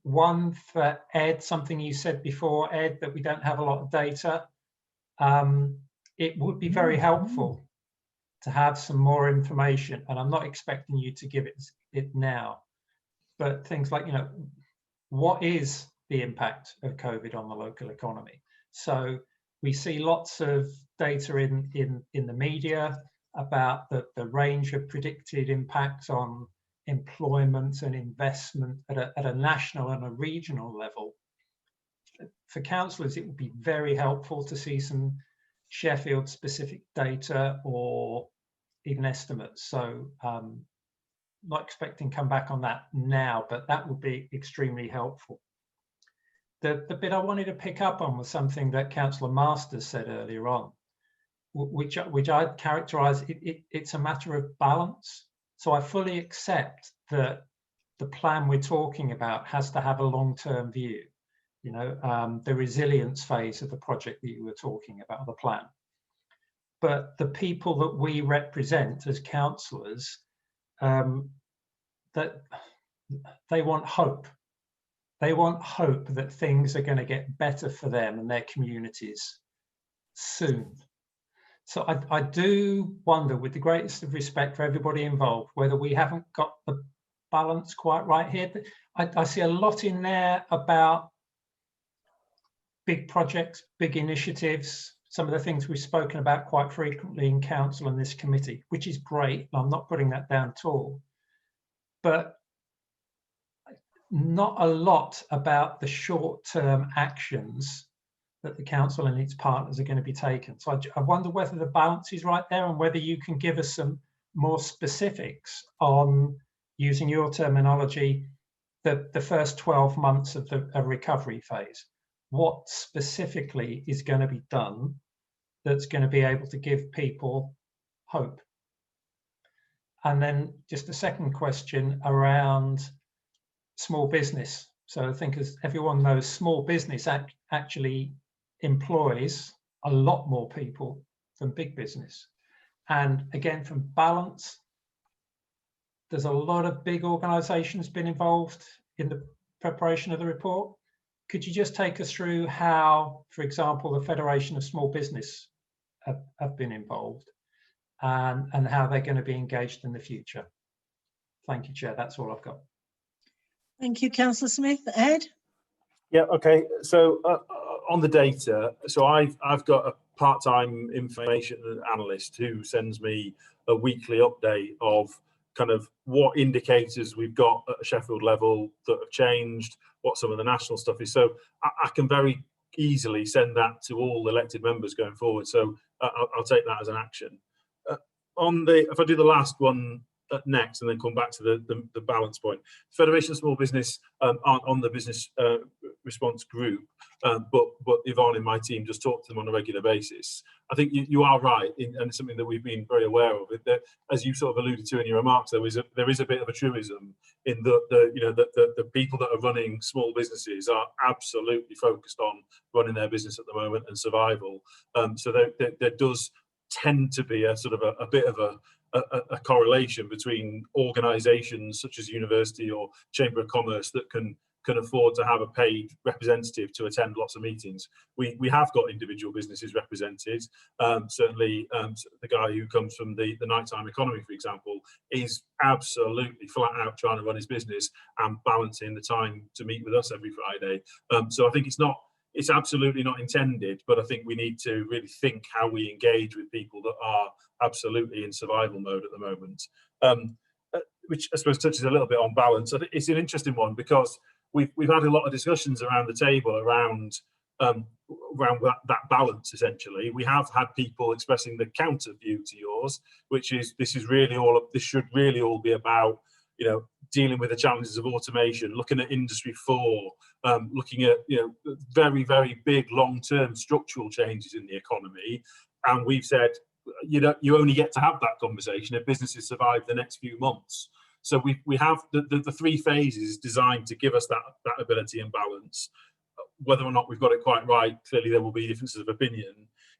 one for Ed, something you said before, Ed, that we don't have a lot of data. It would be very helpful to have some more information, and I'm not expecting you to give it now, but things like, what is the impact of COVID on the local economy? So we see lots of data in the media about the range of predicted impacts on employment and investment at a national and a regional level. For councillors, it would be very helpful to see some Sheffield specific data or even estimates. So not expecting come back on that now, but that would be extremely helpful. The bit I wanted to pick up on was something that Councillor Masters said earlier on, which I'd characterise, it's a matter of balance. So I fully accept that the plan we're talking about has to have a long-term view, you know, the resilience phase of the project that you were talking about, the plan. But the people that we represent as councillors, that they want hope. They want hope that things are going to get better for them and their communities soon. So I do wonder, with the greatest of respect for everybody involved, whether we haven't got the balance quite right here. I see a lot in there about big projects, big initiatives, some of the things we've spoken about quite frequently in council and this committee, which is great. I'm not putting that down at all. But not a lot about the short-term actions that the council and its partners are going to be taken. So I wonder whether the balance is right there and whether you can give us some more specifics on, using your terminology, the first 12 months of the recovery phase. What specifically is going to be done that's going to be able to give people hope? And then just a second question around small business. So I think, as everyone knows, small business actually employs a lot more people than big business. And again, from balance, there's a lot of big organisations been involved in the preparation of the report. Could you just take us through how, for example, the Federation of Small Business have been involved and how they're going to be engaged in the future? Thank you, Chair. That's all I've got.
Thank you, Councillor Smith. Ed?
Yeah, okay. So on the data, so I've got a part-time information analyst who sends me a weekly update of kind of what indicators we've got at a Sheffield level that have changed, what some of the national stuff is. So I can very easily send that to all elected members going forward. So I'll take that as an action. If I do the last one next and then come back to the balance point. Federation of Small Business aren't on the business response group, but Yvonne in my team just talk to them on a regular basis. I think you are right, and it's something that we've been very aware of. That, as you sort of alluded to in your remarks, there is a bit of a truism in the people that are running small businesses are absolutely focused on running their business at the moment and survival. So there does tend to be a sort of a bit of a correlation between organisations such as university or Chamber of Commerce that can afford to have a paid representative to attend lots of meetings. We have got individual businesses represented. Certainly the guy who comes from the nighttime economy, for example, is absolutely flat out trying to run his business and balancing the time to meet with us every Friday. So I think it's absolutely not intended, but I think we need to really think how we engage with people that are absolutely in survival mode at the moment, which I suppose touches a little bit on balance. I think it's an interesting one because we've had a lot of discussions around the table around that balance. Essentially, we have had people expressing the counter view to yours, which is this should really all be about, you know, dealing with the challenges of automation, looking at Industry 4, looking at, you know, very, very big long-term structural changes in the economy. And we've said, you only get to have that conversation if businesses survive the next few months. So we have the three phases designed to give us that ability and balance. Whether or not we've got it quite right, clearly there will be differences of opinion.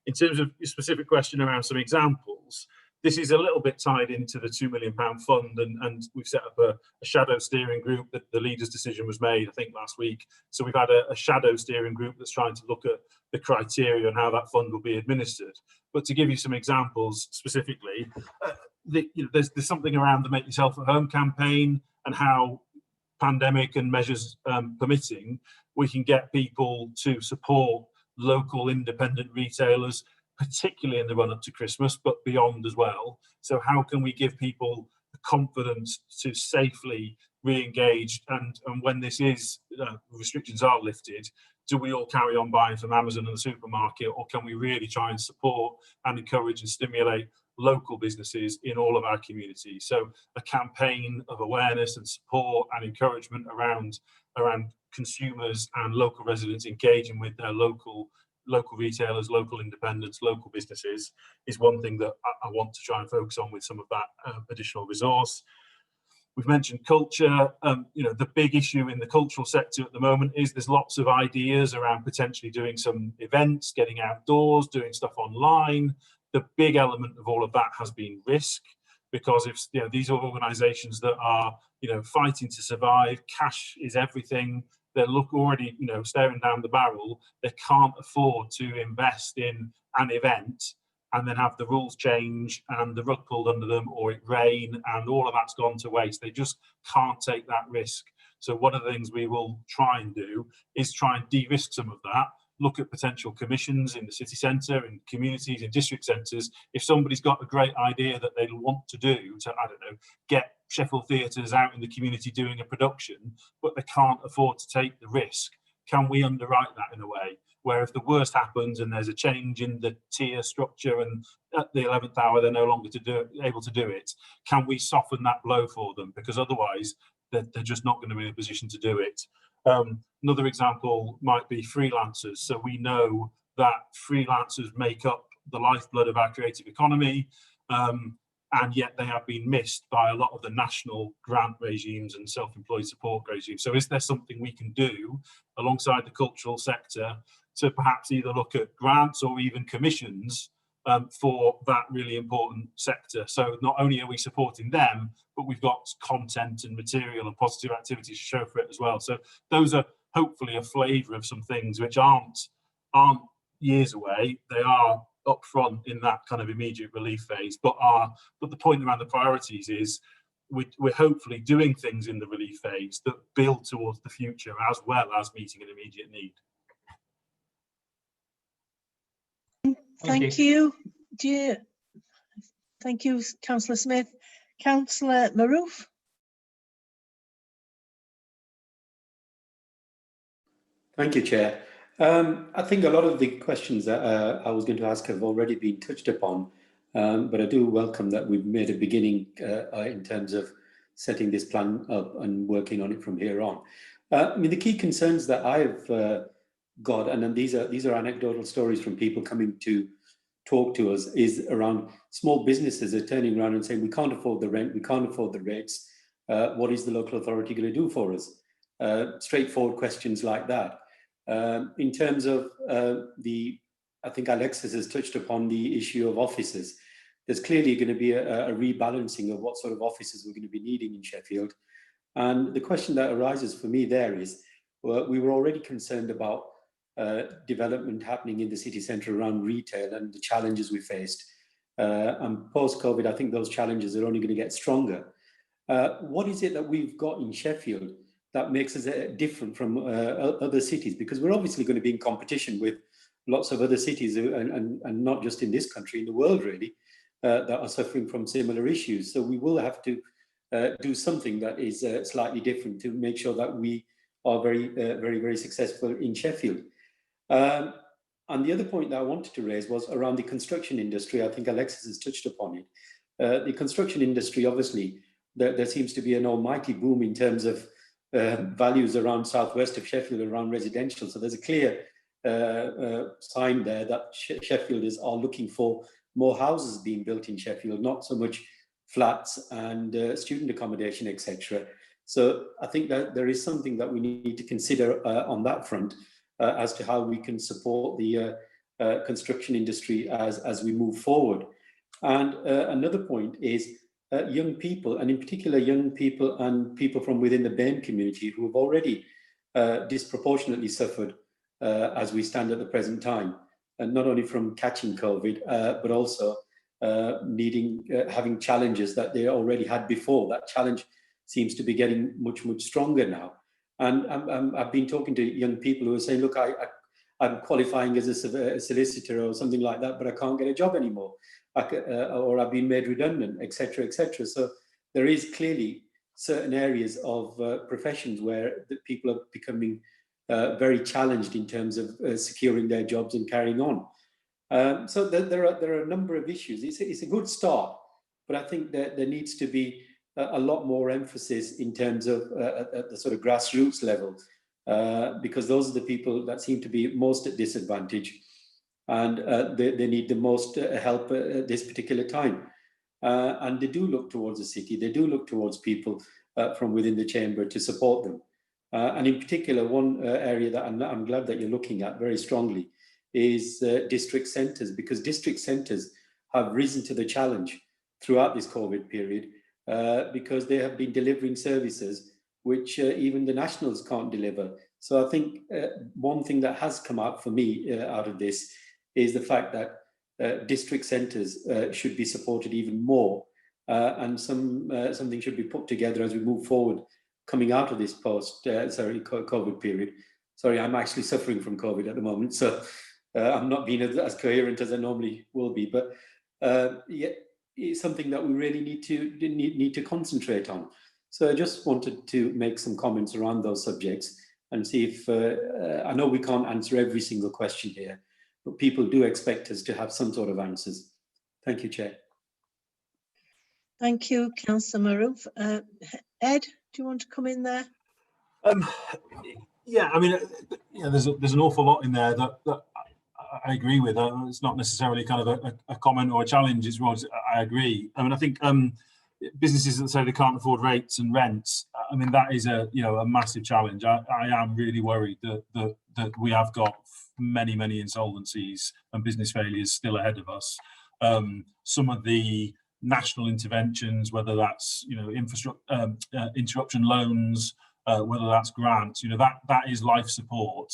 In terms of your specific question around some examples, this is a little bit tied into the £2 million fund, and we've set up a shadow steering group. That the leaders' decision was made, I think, last week. So we've had a shadow steering group that's trying to look at the criteria and how that fund will be administered. But to give you some examples specifically, there's something around the Make Yourself at Home campaign and how, pandemic and measures permitting, we can get people to support local independent retailers, particularly in the run-up to Christmas, but beyond as well. So how can we give people the confidence to safely re-engage, and when this is, restrictions are lifted, do we all carry on buying from Amazon and the supermarket, or can we really try and support and encourage and stimulate local businesses in all of our communities. So a campaign of awareness and support and encouragement around consumers and local residents engaging with their local retailers, local independents, local businesses is one thing that I want to try and focus on with some of that additional resource. We've mentioned culture. The big issue in the cultural sector at the moment is there's lots of ideas around potentially doing some events, getting outdoors, doing stuff online. The big element of all of that has been risk, because if these are organisations that are fighting to survive, cash is everything. They're already staring down the barrel. They can't afford to invest in an event and then have the rules change and the rug pulled under them, or it rain and all of that's gone to waste. They just can't take that risk. So one of the things we will try and do is try and de-risk some of that, look at potential commissions in the city centre, in communities, in district centres. If somebody's got a great idea that they want to do, to, I don't know, get Sheffield theatres out in the community doing a production, but they can't afford to take the risk, can we underwrite that in a way where if the worst happens and there's a change in the tier structure and at the 11th hour they're no longer able to do it, can we soften that blow for them? Because otherwise they're just not going to be in a position to do it. Another example might be freelancers. So we know that freelancers make up the lifeblood of our creative economy, and yet they have been missed by a lot of the national grant regimes and self-employed support regimes. So is there something we can do alongside the cultural sector to perhaps either look at grants or even commissions for that really important sector? So not only are we supporting them, but we've got content and material and positive activities to show for it as well. So those are hopefully a flavour of some things which aren't years away. They are up front in that kind of immediate relief phase, but the point around the priorities is we're hopefully doing things in the relief phase that build towards the future as well as meeting an immediate need.
Thank you. Thank you, Councillor Smith. Councillor Maroof.
Thank you, Chair. I think a lot of the questions that I was going to ask have already been touched upon, but I do welcome that we've made a beginning in terms of setting this plan up and working on it from here on. I mean, the key concerns that I've got, and then these are anecdotal stories from people coming to talk to us, is around small businesses are turning around and saying, we can't afford the rent, we can't afford the rates. What is the local authority going to do for us? Straightforward questions like that. In terms of I think Alexis has touched upon the issue of offices. There's clearly going to be a rebalancing of what sort of offices we're going to be needing in Sheffield. And the question that arises for me there is, well, we were already concerned about development happening in the city centre around retail and the challenges we faced. And post-COVID, I think those challenges are only going to get stronger. What is it that we've got in Sheffield that makes us different from other cities? Because we're obviously going to be in competition with lots of other cities, and not just in this country, in the world really, that are suffering from similar issues. So we will have to do something that is slightly different to make sure that we are very successful in Sheffield. And the other point that I wanted to raise was around the construction industry. I think Alexis has touched upon it. The construction industry, obviously, there seems to be an almighty boom in terms of values around southwest of Sheffield, around residential. So there's a clear sign there that Sheffielders are looking for more houses being built in Sheffield, not so much flats and student accommodation, etc. So I think that there is something that we need to consider on that front as to how we can support the construction industry as we move forward. And another point is young people, and in particular young people and people from within the BAME community who have already disproportionately suffered as we stand at the present time, and not only from catching COVID, but also having challenges that they already had before. That challenge seems to be getting much stronger now. And I've been talking to young people who are saying, look, I'm qualifying as a solicitor or something like that, but I can't get a job anymore, or I've been made redundant, etc., etc. So there is clearly certain areas of professions where the people are becoming very challenged in terms of securing their jobs and carrying on. So there are a number of issues. It's a good start, but I think that there needs to be a lot more emphasis in terms of at the sort of grassroots level, because those are the people that seem to be most at disadvantage, and they need the most help at this particular time. And they do look towards the city, they do look towards people from within the chamber to support them. And in particular, one area that I'm glad that you're looking at very strongly is district centres, because district centres have risen to the challenge throughout this COVID period, because they have been delivering services which even the nationals can't deliver. So I think one thing that has come out for me out of this is the fact that district centres should be supported even more, and something should be put together as we move forward, coming out of this COVID period. Sorry, I'm actually suffering from COVID at the moment, so I'm not being as coherent as I normally will be. But yeah, it's something that we really need to concentrate on. So I just wanted to make some comments around those subjects and see if I know we can't answer every single question here, but people do expect us to have some sort of answers. Thank you, Chair.
Thank you, Councillor Maroof. Ed, do you want to come in there?
Yeah, I mean, there's an awful lot in there that I agree with. It's not necessarily kind of a comment or a challenge. It's what I agree. I mean, I think businesses that say they can't afford rates and rents, I mean, that is a massive challenge. I am really worried that we have got many insolvencies and business failures still ahead of us. Some of the national interventions, whether that's infrastructure interruption loans, whether that's grants, that is life support.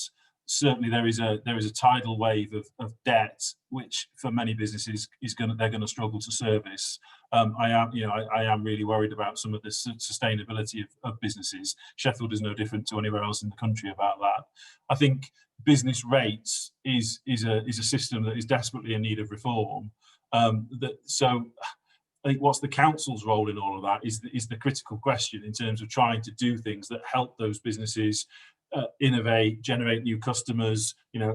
Certainly there is a tidal wave of debt, which for many businesses they're going to struggle to service. I am really worried about some of the sustainability of businesses. Sheffield is no different to anywhere else in the country about that. I think business rates is a system that is desperately in need of reform. So I think what's the council's role in all of that is the critical question in terms of trying to do things that help those businesses innovate, generate new customers,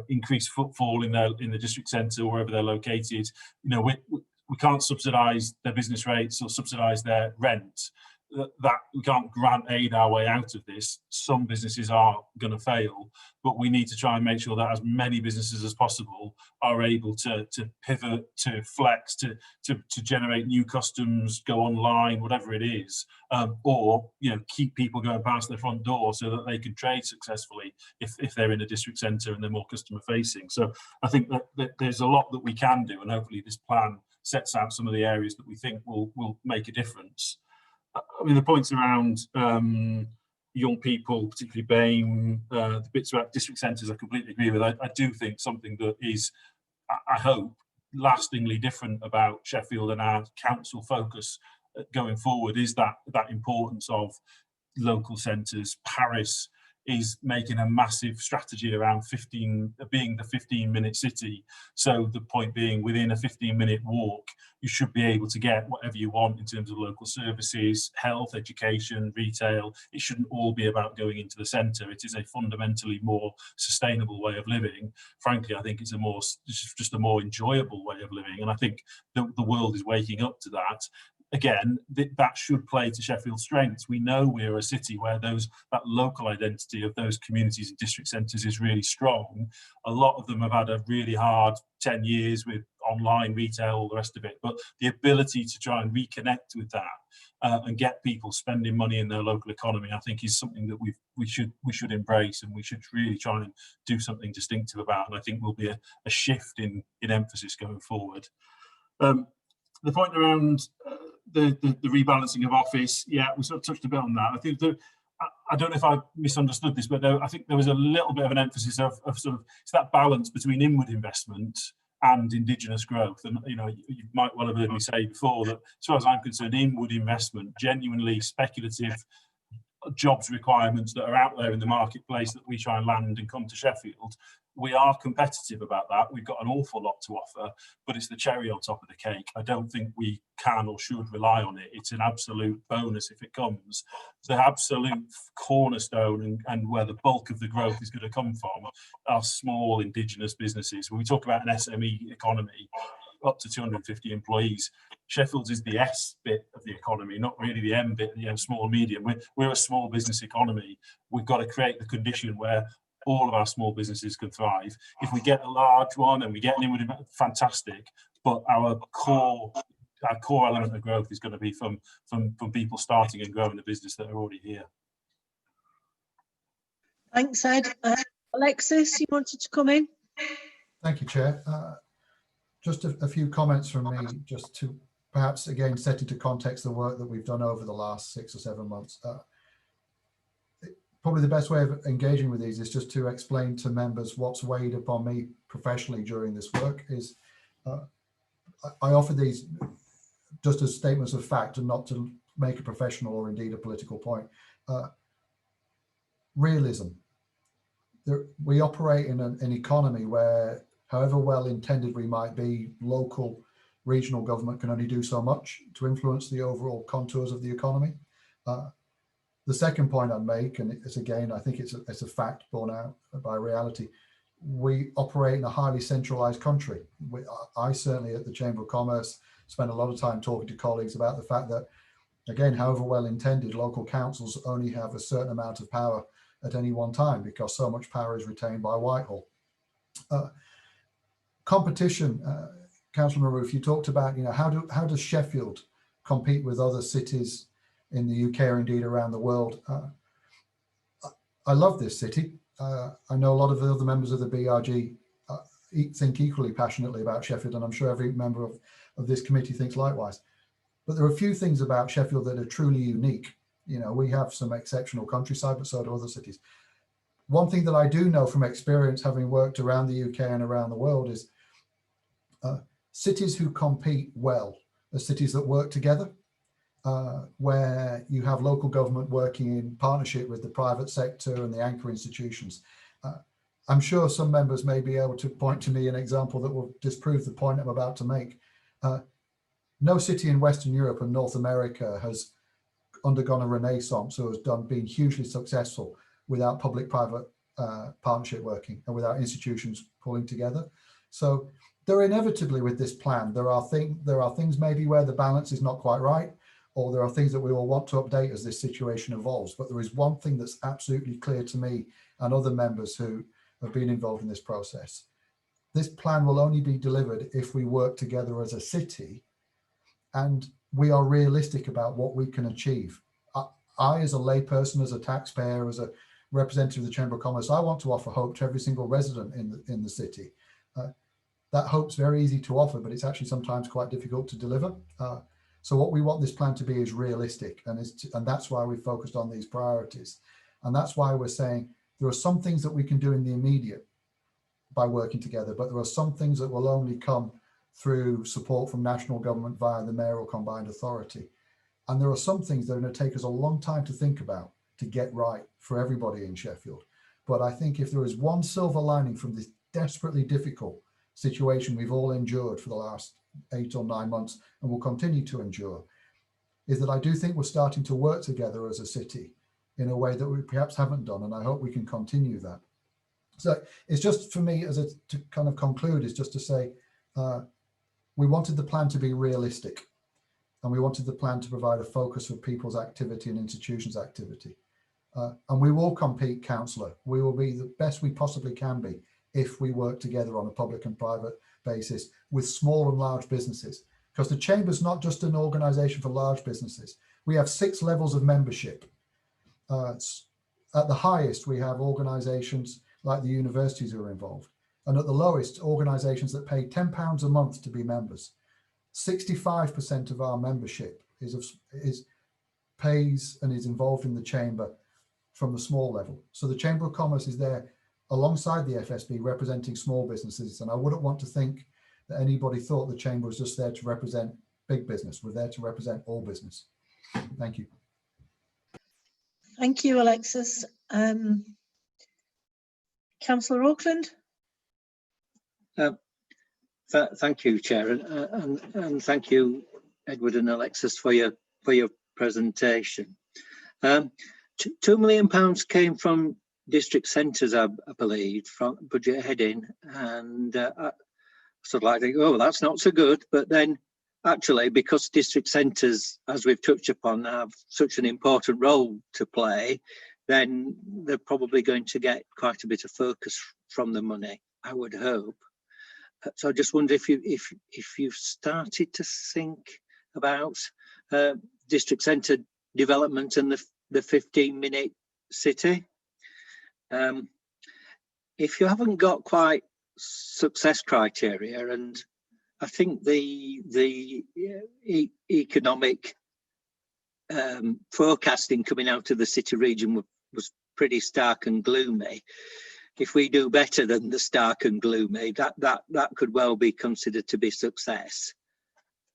increase footfall in the district centre, wherever they're located. We can't subsidise their business rates or subsidise their rent. That we can't grant aid our way out of this. Some businesses are going to fail, but we need to try and make sure that as many businesses as possible are able to pivot, to flex, to generate new customs, go online, whatever it is, or keep people going past their front door so that they can trade successfully if they're in a district centre and they're more customer facing. So I think that there's a lot that we can do, and hopefully this plan sets out some of the areas that we think will make a difference. I mean, the points around young people, particularly BAME, the bits about district centres, I completely agree with. I do think something that is, I hope, lastingly different about Sheffield and our council focus going forward is that importance of local centres. Paris is making a massive strategy around being the 15-minute city. So the point being, within a 15-minute walk, you should be able to get whatever you want in terms of local services, health, education, retail. It shouldn't all be about going into the centre. It is a fundamentally more sustainable way of living. Frankly, I think it's just a more enjoyable way of living. And I think the world is waking up to that. Again, that should play to Sheffield's strengths. We know we're a city where that local identity of those communities and district centres is really strong. A lot of them have had a really hard 10 years with online retail, all the rest of it. But the ability to try and reconnect with that and get people spending money in their local economy, I think, is something that we should embrace, and we should really try and do something distinctive about. And I think will be a shift in emphasis going forward. The point around the rebalancing of office, yeah, we sort of touched a bit on that. I think I don't know if I misunderstood this, but I think there was a little bit of an emphasis of sort of it's that balance between inward investment and indigenous growth. And you might well have heard me say before that, as far as I'm concerned, inward investment, genuinely speculative, jobs requirements that are out there in the marketplace that we try and land and come to Sheffield. We are competitive about that. We've got an awful lot to offer, but it's the cherry on top of the cake. I don't think we can or should rely on it. It's an absolute bonus if it comes. The absolute cornerstone and where the bulk of the growth is going to come from are small indigenous businesses. When we talk about an SME economy, up to 250 employees, Sheffield's is the S bit of the economy, not really the M bit, small medium. We're a small business economy. We've got to create the condition where all of our small businesses can thrive. If we get a large one and we get an inward, fantastic, but our core element of growth is going to be from people starting and growing the business that are already here.
Thanks, Ed. Alexis, you wanted to come in?
Thank you, Chair. Just a few comments from me, just to perhaps again set into context the work that we've done over the last 6 or 7 months. Probably the best way of engaging with these is just to explain to members what's weighed upon me professionally during this work. Is I offer these just as statements of fact and not to make a professional or indeed a political point. Realism. We operate in an economy where, however well intended we might be, local, regional government can only do so much to influence the overall contours of the economy. The second point I'd make, and it's again, I think it's a fact borne out by reality, we operate in a highly centralised country. I certainly at the Chamber of Commerce spend a lot of time talking to colleagues about the fact that, again, however well intended, local councils only have a certain amount of power at any one time because so much power is retained by Whitehall. Competition, Councillor Maroof, you talked about, how does Sheffield compete with other cities in the UK or indeed around the world? I love this city. I know a lot of the other members of the BRG think equally passionately about Sheffield, and I'm sure every member of this committee thinks likewise. But there are a few things about Sheffield that are truly unique. We have some exceptional countryside, but so do other cities. One thing that I do know from experience, having worked around the UK and around the world, is cities who compete well are cities that work together, where you have local government working in partnership with the private sector and the anchor institutions. I'm sure some members may be able to point to me an example that will disprove the point I'm about to make. No city in Western Europe and North America has undergone a renaissance or has been hugely successful without public-private partnership working and without institutions pulling together. So there inevitably with this plan, there are things maybe where the balance is not quite right, or there are things that we will want to update as this situation evolves. But there is one thing that's absolutely clear to me and other members who have been involved in this process. This plan will only be delivered if we work together as a city and we are realistic about what we can achieve. I, as a layperson, as a taxpayer, as a representative of the Chamber of Commerce, I want to offer hope to every single resident in the city. That hope's very easy to offer, but it's actually sometimes quite difficult to deliver. So what we want this plan to be is realistic, and that's why we focused on these priorities. And that's why we're saying there are some things that we can do in the immediate by working together, but there are some things that will only come through support from national government via the mayoral combined authority. And there are some things that are going to take us a long time to think about to get right for everybody in Sheffield. But I think if there is one silver lining from this desperately difficult situation we've all endured for the last 8 or 9 months and will continue to endure, is that I do think we're starting to work together as a city in a way that we perhaps haven't done, and I hope we can continue that. So it's just for me, to kind of conclude, is just to say we wanted the plan to be realistic, and we wanted the plan to provide a focus for people's activity and institutions' activity. And we will compete, Councillor. We will be the best we possibly can be if we work together on a public and private basis with small and large businesses. Because the Chamber's not just an organisation for large businesses. We have 6 levels of membership. At the highest, we have organisations like the universities who are involved. And at the lowest, organisations that pay £10 a month to be members. 65% of our membership pays and is involved in the Chamber from the small level. So the Chamber of Commerce is there alongside the FSB representing small businesses. And I wouldn't want to think that anybody thought the Chamber was just there to represent big business. We're there to represent all business. Thank you.
Thank you, Alexis. Councillor Auckland.
Thank you, Chair, and thank you, Edward and Alexis, for your presentation. £2 million came from district centres, I believe, from budget heading, and I sort of like think, oh, that's not so good. But then, actually, because district centres, as we've touched upon, have such an important role to play, then they're probably going to get quite a bit of focus from the money, I would hope. So I just wonder if you've started to think about district centre development and the 15-minute city. If you haven't got quite success criteria, and I think the economic forecasting coming out of the city region was pretty stark and gloomy. If we do better than the stark and gloomy, that could well be considered to be success.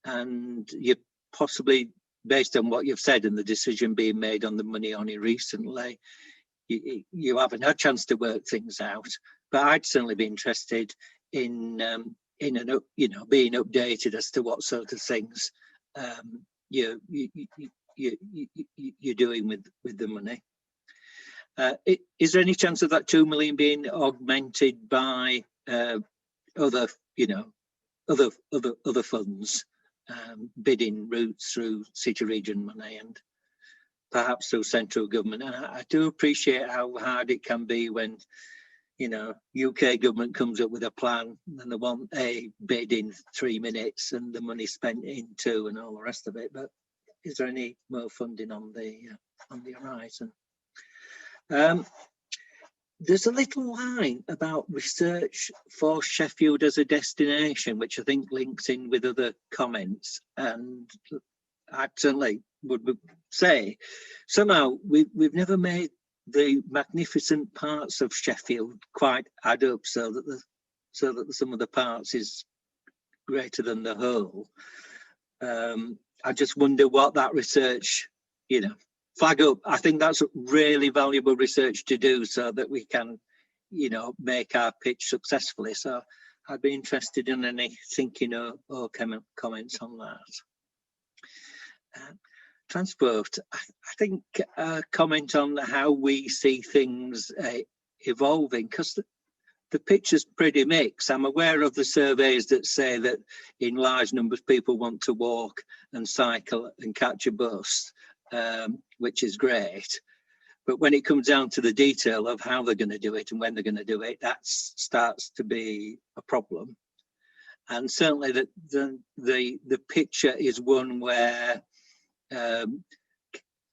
And you possibly, based on what you've said and the decision being made on the money only recently, you haven't had a chance to work things out. But I'd certainly be interested in being updated as to what sort of things you're doing with the money. Is there any chance of that 2 million being augmented by other funds, bidding routes through city region money and perhaps through central government? And I do appreciate how hard it can be when UK government comes up with a plan and they want a bid in 3 minutes and the money spent in 2 and all the rest of it. But is there any more funding on the horizon? There's a little line about research for Sheffield as a destination, which I think links in with other comments. And I certainly would say somehow we've never made the magnificent parts of Sheffield quite add up so that the sum of the parts is greater than the whole. I just wonder what that research, flag up. I think that's really valuable research to do so that we can, make our pitch successfully. So I'd be interested in any thinking or comments on that. Transport, I think a comment on how we see things evolving, because the picture's pretty mixed. I'm aware of the surveys that say that in large numbers people want to walk and cycle and catch a bus, which is great. But when it comes down to the detail of how they're going to do it and when they're going to do it, that starts to be a problem. And certainly the picture is one where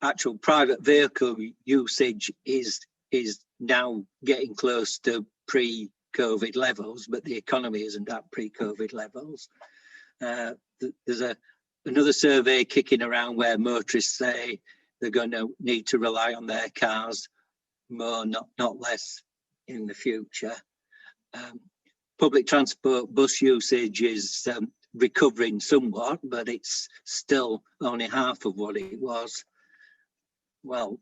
actual private vehicle usage is now getting close to pre-COVID levels, but the economy isn't at pre-COVID levels. There's another survey kicking around where motorists say they're going to need to rely on their cars more, not less, in the future. Public transport bus usage is recovering somewhat, but it's still only half of what it was. Well,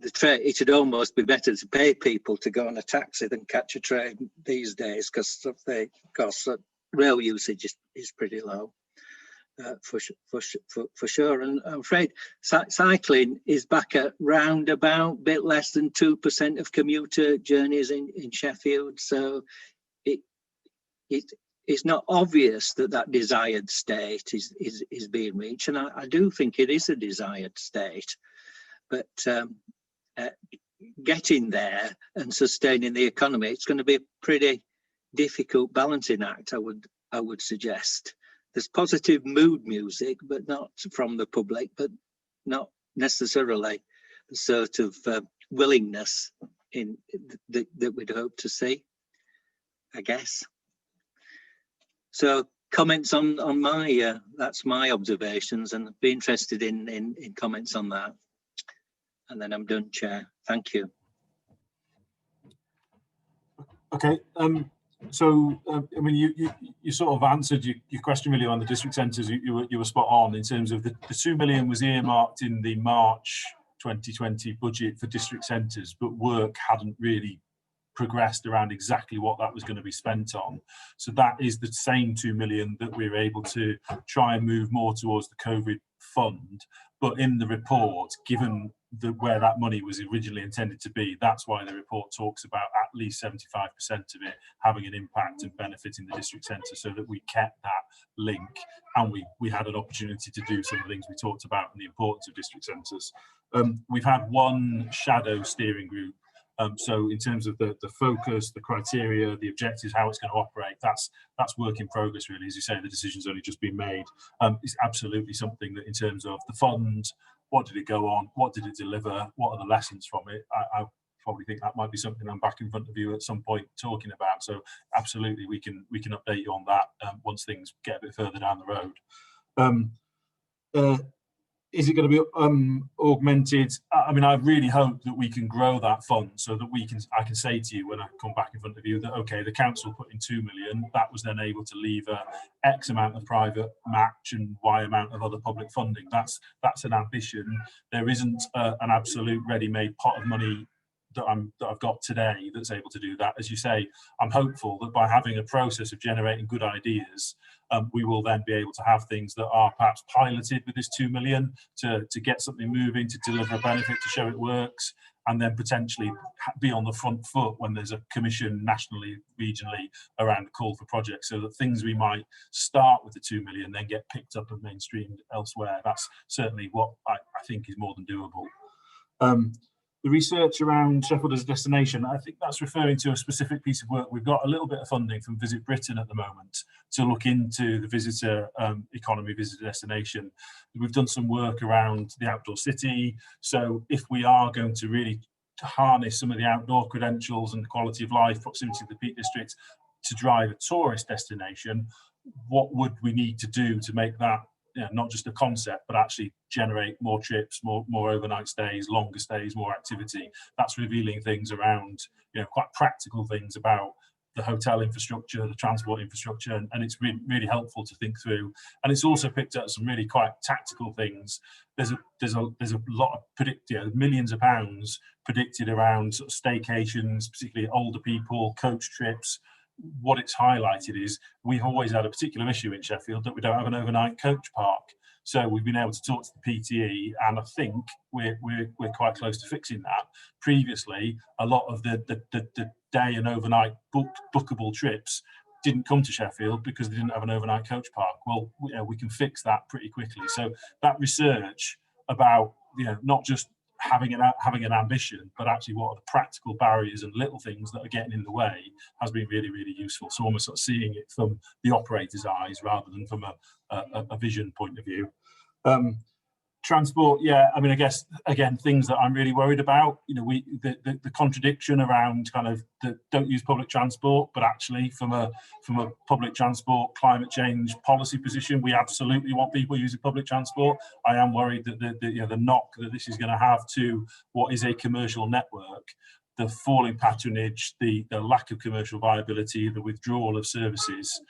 it would almost be better to pay people to go on a taxi than catch a train these days, because of the cost. Rail usage is pretty low, for sure. And I'm afraid cycling is back at round about a bit less than 2% of commuter journeys in Sheffield. So it's not obvious that desired state is being reached, and I do think it is a desired state, but getting there and sustaining the economy, it's going to be a pretty difficult balancing act, I would suggest. There's positive mood music, but not from the public, but not necessarily the sort of willingness that we'd hope to see, I guess. So comments on my that's my observations, and I'd be interested in comments on that. And then I'm done, Chair. Thank you.
Okay. So I mean, you sort of answered your question really on the district centres. You were spot on in terms of the 2 million was earmarked in the March 2020 budget for district centres, but work hadn't really progressed around exactly what that was going to be spent on. So that is the same 2 million that we were able to try and move more towards the COVID fund. But in the report, given where that money was originally intended to be, that's why the report talks about at least 75% of it having an impact and benefiting the district centre, so that we kept that link, and we had an opportunity to do some of the things we talked about and the importance of district centres. We've had one shadow steering group. So in terms of the focus, the criteria, the objectives, how it's going to operate, that's work in progress, really. As you say, the decision's only just been made. It's absolutely something that, in terms of the fund, what did it go on, what did it deliver, what are the lessons from it, I probably think that might be something I'm back in front of you at some point talking about. So absolutely, we can update you on that once things get a bit further down the road. Is it going to be augmented? I mean, I really hope that we can grow that fund so that I can say to you when I come back in front of you that, okay, the council put in 2 million, that was then able to lever X amount of private match and Y amount of other public funding. That's an ambition. There isn't an absolute ready-made pot of money that I've got today that's able to do that. As you say, I'm hopeful that by having a process of generating good ideas, we will then be able to have things that are perhaps piloted with this 2 million to get something moving, to deliver a benefit, to show it works, and then potentially be on the front foot when there's a commission nationally, regionally around a call for projects, so that things we might start with the 2 million then get picked up and mainstreamed elsewhere. That's certainly what I think is more than doable. The research around Sheffield as a destination, I think that's referring to a specific piece of work. We've got a little bit of funding from Visit Britain at the moment to look into the visitor economy, visitor destination. We've done some work around the outdoor city. So if we are going to really harness some of the outdoor credentials and quality of life, proximity to the Peak District to drive a tourist destination, what would we need to do to make that not just a concept, but actually generate more trips, more overnight stays, longer stays, more activity? That's revealing things around, quite practical things about the hotel infrastructure, the transport infrastructure, and it's really, really helpful to think through. And it's also picked up some really quite tactical things. There's a lot of millions of pounds predicted around sort of staycations, particularly older people, coach trips. What it's highlighted is we've always had a particular issue in Sheffield that we don't have an overnight coach park. So we've been able to talk to the PTE, and I think we're quite close to fixing that. Previously, a lot of the day and overnight bookable trips didn't come to Sheffield because they didn't have an overnight coach park. Well, we can fix that pretty quickly. So that research about not just having an ambition, but actually what are the practical barriers and little things that are getting in the way has been really, really useful. So almost sort of seeing it from the operator's eyes rather than from a vision point of view. Transport, I mean, I guess again, things that I'm really worried about. The contradiction around kind of don't use public transport, but actually from a public transport climate change policy position, we absolutely want people using public transport. I am worried that the knock that this is going to have to what is a commercial network, the falling patronage, the lack of commercial viability, the withdrawal of services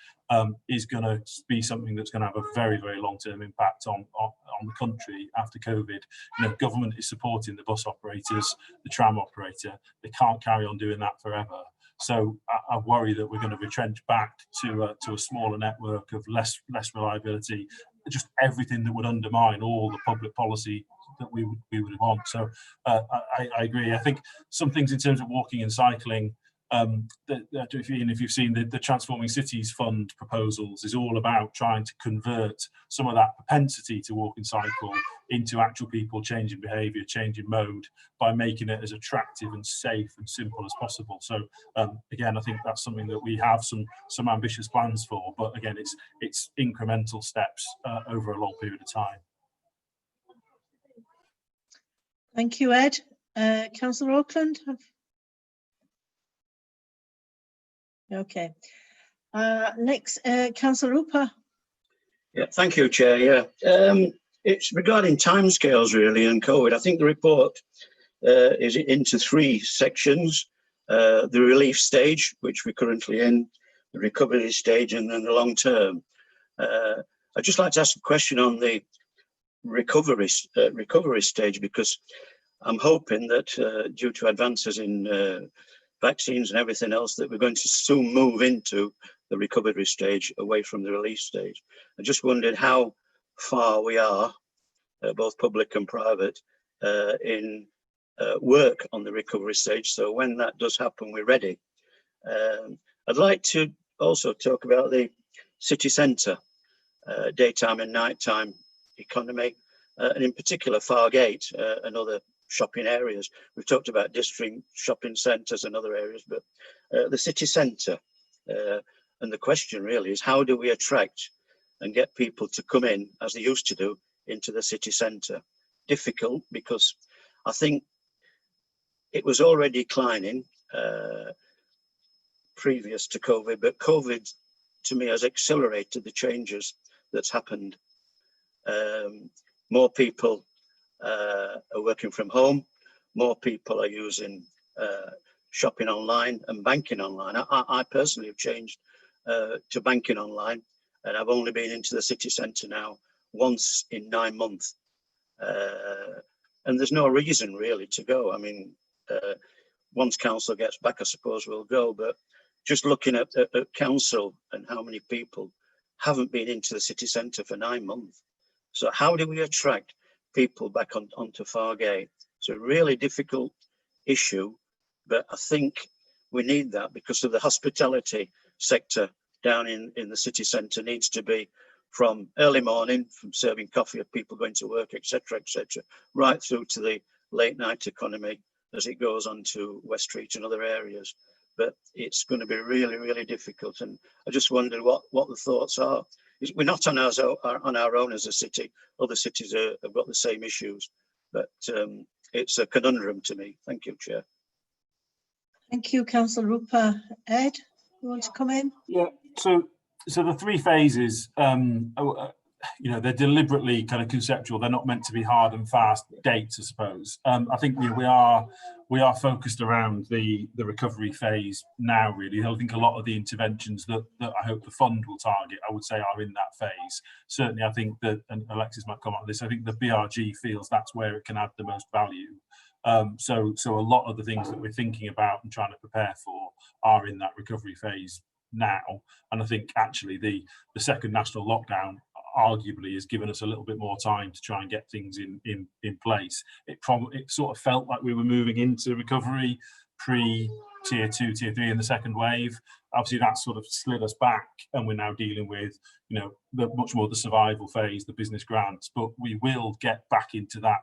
is going to be something that's going to have a very, very long-term impact on the country after COVID. Government is supporting the bus operators, the tram operator. They can't carry on doing that forever. So I worry that we're going to retrench back to a smaller network of less reliability, just everything that would undermine all the public policy that we would want. So I agree. I think some things in terms of walking and cycling, if you've seen the Transforming Cities Fund proposals, is all about trying to convert some of that propensity to walk and cycle into actual people changing behaviour, changing mode, by making it as attractive and safe and simple as possible. So again, I think that's something that we have some ambitious plans for, but again, it's incremental steps over a long period of time.
Thank you, Ed. Councillor Auckland. Okay. Next, Councillor Hooper.
Yeah, thank you, Chair. It's regarding timescales really and COVID. I think the report is into 3 sections: the relief stage, which we're currently in, the recovery stage, and then the long term. I'd just like to ask a question on the recovery stage, because I'm hoping that due to advances in vaccines and everything else, that we're going to soon move into the recovery stage away from the release stage. I just wondered how far we are, both public and private, in work on the recovery stage. So when that does happen, we're ready. I'd like to also talk about the city centre, daytime and nighttime economy, and in particular Fargate and other shopping areas. We've talked about district shopping centres and other areas, but the city centre, and the question really is, how do we attract and get people to come in, as they used to do, into the city centre? Difficult, because I think it was already declining previous to COVID, but COVID to me has accelerated the changes that's happened. More people are working from home, more people are using shopping online and banking online. I personally have changed to banking online, and I've only been into the city centre now once in 9 months. And there's no reason really to go. I mean, once council gets back, I suppose we'll go, but just looking at council and how many people haven't been into the city centre for 9 months. So how do we attract people back onto Fargate? It's a really difficult issue, but I think we need that because of the hospitality sector down in the city centre needs to be from early morning, from serving coffee of people going to work, etc., right through to the late night economy as it goes on to West Street and other areas. But it's going to be really, really difficult. And I just wondered what the thoughts are. We're not on our own as a city. Other cities have got the same issues, but it's a conundrum to me. Thank you, Chair.
Thank you, Councillor Rupert. Ed, you want to come in?
Yeah, so the three phases, you know, they're deliberately kind of conceptual. They're not meant to be hard and fast dates, I suppose. I think we are focused around the recovery phase now, really. I think a lot of the interventions that I hope the fund will target, I would say, are in that phase. Certainly, I think that, and Alexis might comment on this, I think the BRG feels that's where it can add the most value. So a lot of the things that we're thinking about and trying to prepare for are in that recovery phase now. And I think actually the second national lockdown arguably has given us a little bit more time to try and get things in place. It sort of felt like we were moving into recovery pre tier 2, tier 3 in the second wave. Obviously that sort of slid us back, and we're now dealing with, you know, much more the survival phase, the business grants. But we will get back into that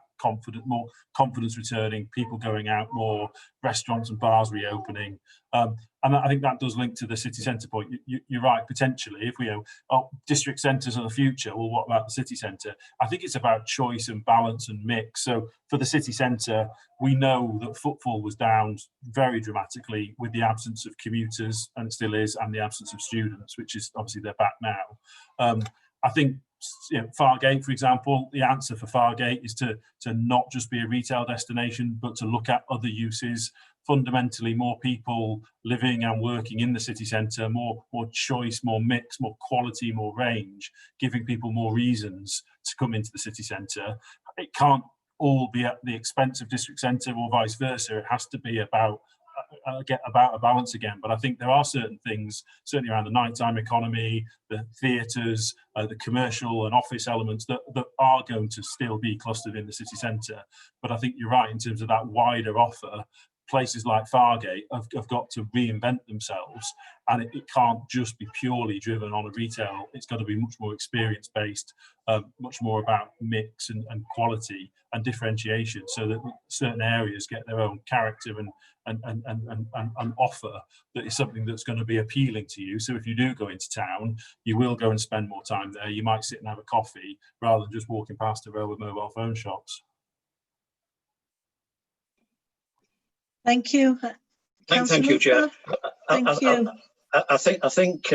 more confidence returning, people going out more, restaurants and bars reopening. And I think that does link to the city centre point. You're right, potentially, if we district centres are the future, well, what about the city centre? I think it's about choice and balance and mix. So for the city centre, we know that footfall was down very dramatically with the absence of commuters, and it still is, and the absence of students, which is obviously they're back now. I think, you know, Fargate, for example, the answer for Fargate is to not just be a retail destination, but to look at other uses. Fundamentally, more people living and working in the city centre, more choice, more mix, more quality, more range, giving people more reasons to come into the city centre. It can't all be at the expense of district centre or vice versa. It has to be about a balance again. But I think there are certain things, certainly around the nighttime economy, the theatres, the commercial and office elements that are going to still be clustered in the city centre. But I think you're right in terms of that wider offer. Places like Fargate have got to reinvent themselves, and it can't just be purely driven on a retail. It's got to be much more experience based, much more about mix and quality and differentiation, so that certain areas get their own character and offer that is something that's going to be appealing to you. So if you do go into town, you will go and spend more time there. You might sit and have a coffee rather than just walking past a row of mobile phone shops.
Thank you.
Thank you, Chair.
Thank you.
I think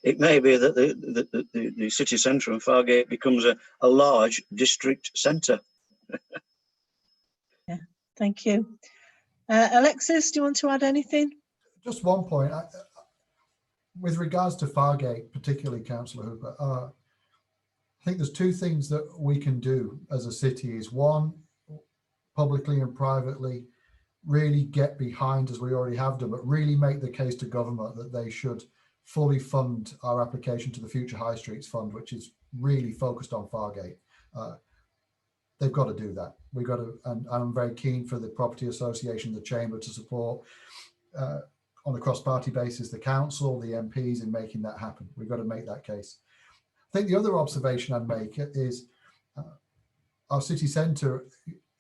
it may be that the city centre and Fargate becomes a large district centre.
Yeah, thank you. Alexis, do you want to add anything?
Just one point. With regards to Fargate, particularly, Councillor Hooper, I think there's two things that we can do as a city. Is one, publicly and privately, really get behind, as we already have done, but really make the case to government that they should fully fund our application to the Future High Streets Fund, which is really focused on Fargate. They've got to do that. We've got to, and I'm very keen for the Property Association, the Chamber to support on a cross-party basis, the council, the MPs in making that happen. We've got to make that case. I think the other observation I'd make is our city centre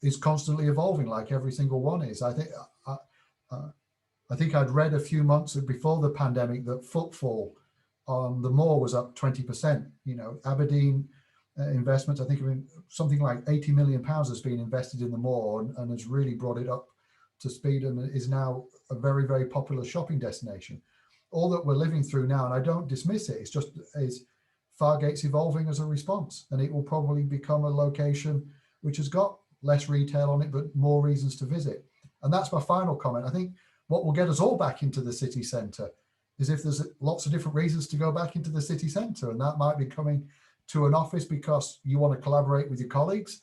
is constantly evolving, like every single one is. I think I'd read a few months before the pandemic that footfall on the moor was up 20%. You know, Aberdeen investments, I think something like £80 million has been invested in the moor and has really brought it up to speed and is now a very, very popular shopping destination. All that we're living through now, and I don't dismiss it, it's just Fargate's evolving as a response, and it will probably become a location which has got less retail on it, but more reasons to visit. And that's my final comment. I think what will get us all back into the city centre is if there's lots of different reasons to go back into the city centre, and that might be coming to an office because you want to collaborate with your colleagues.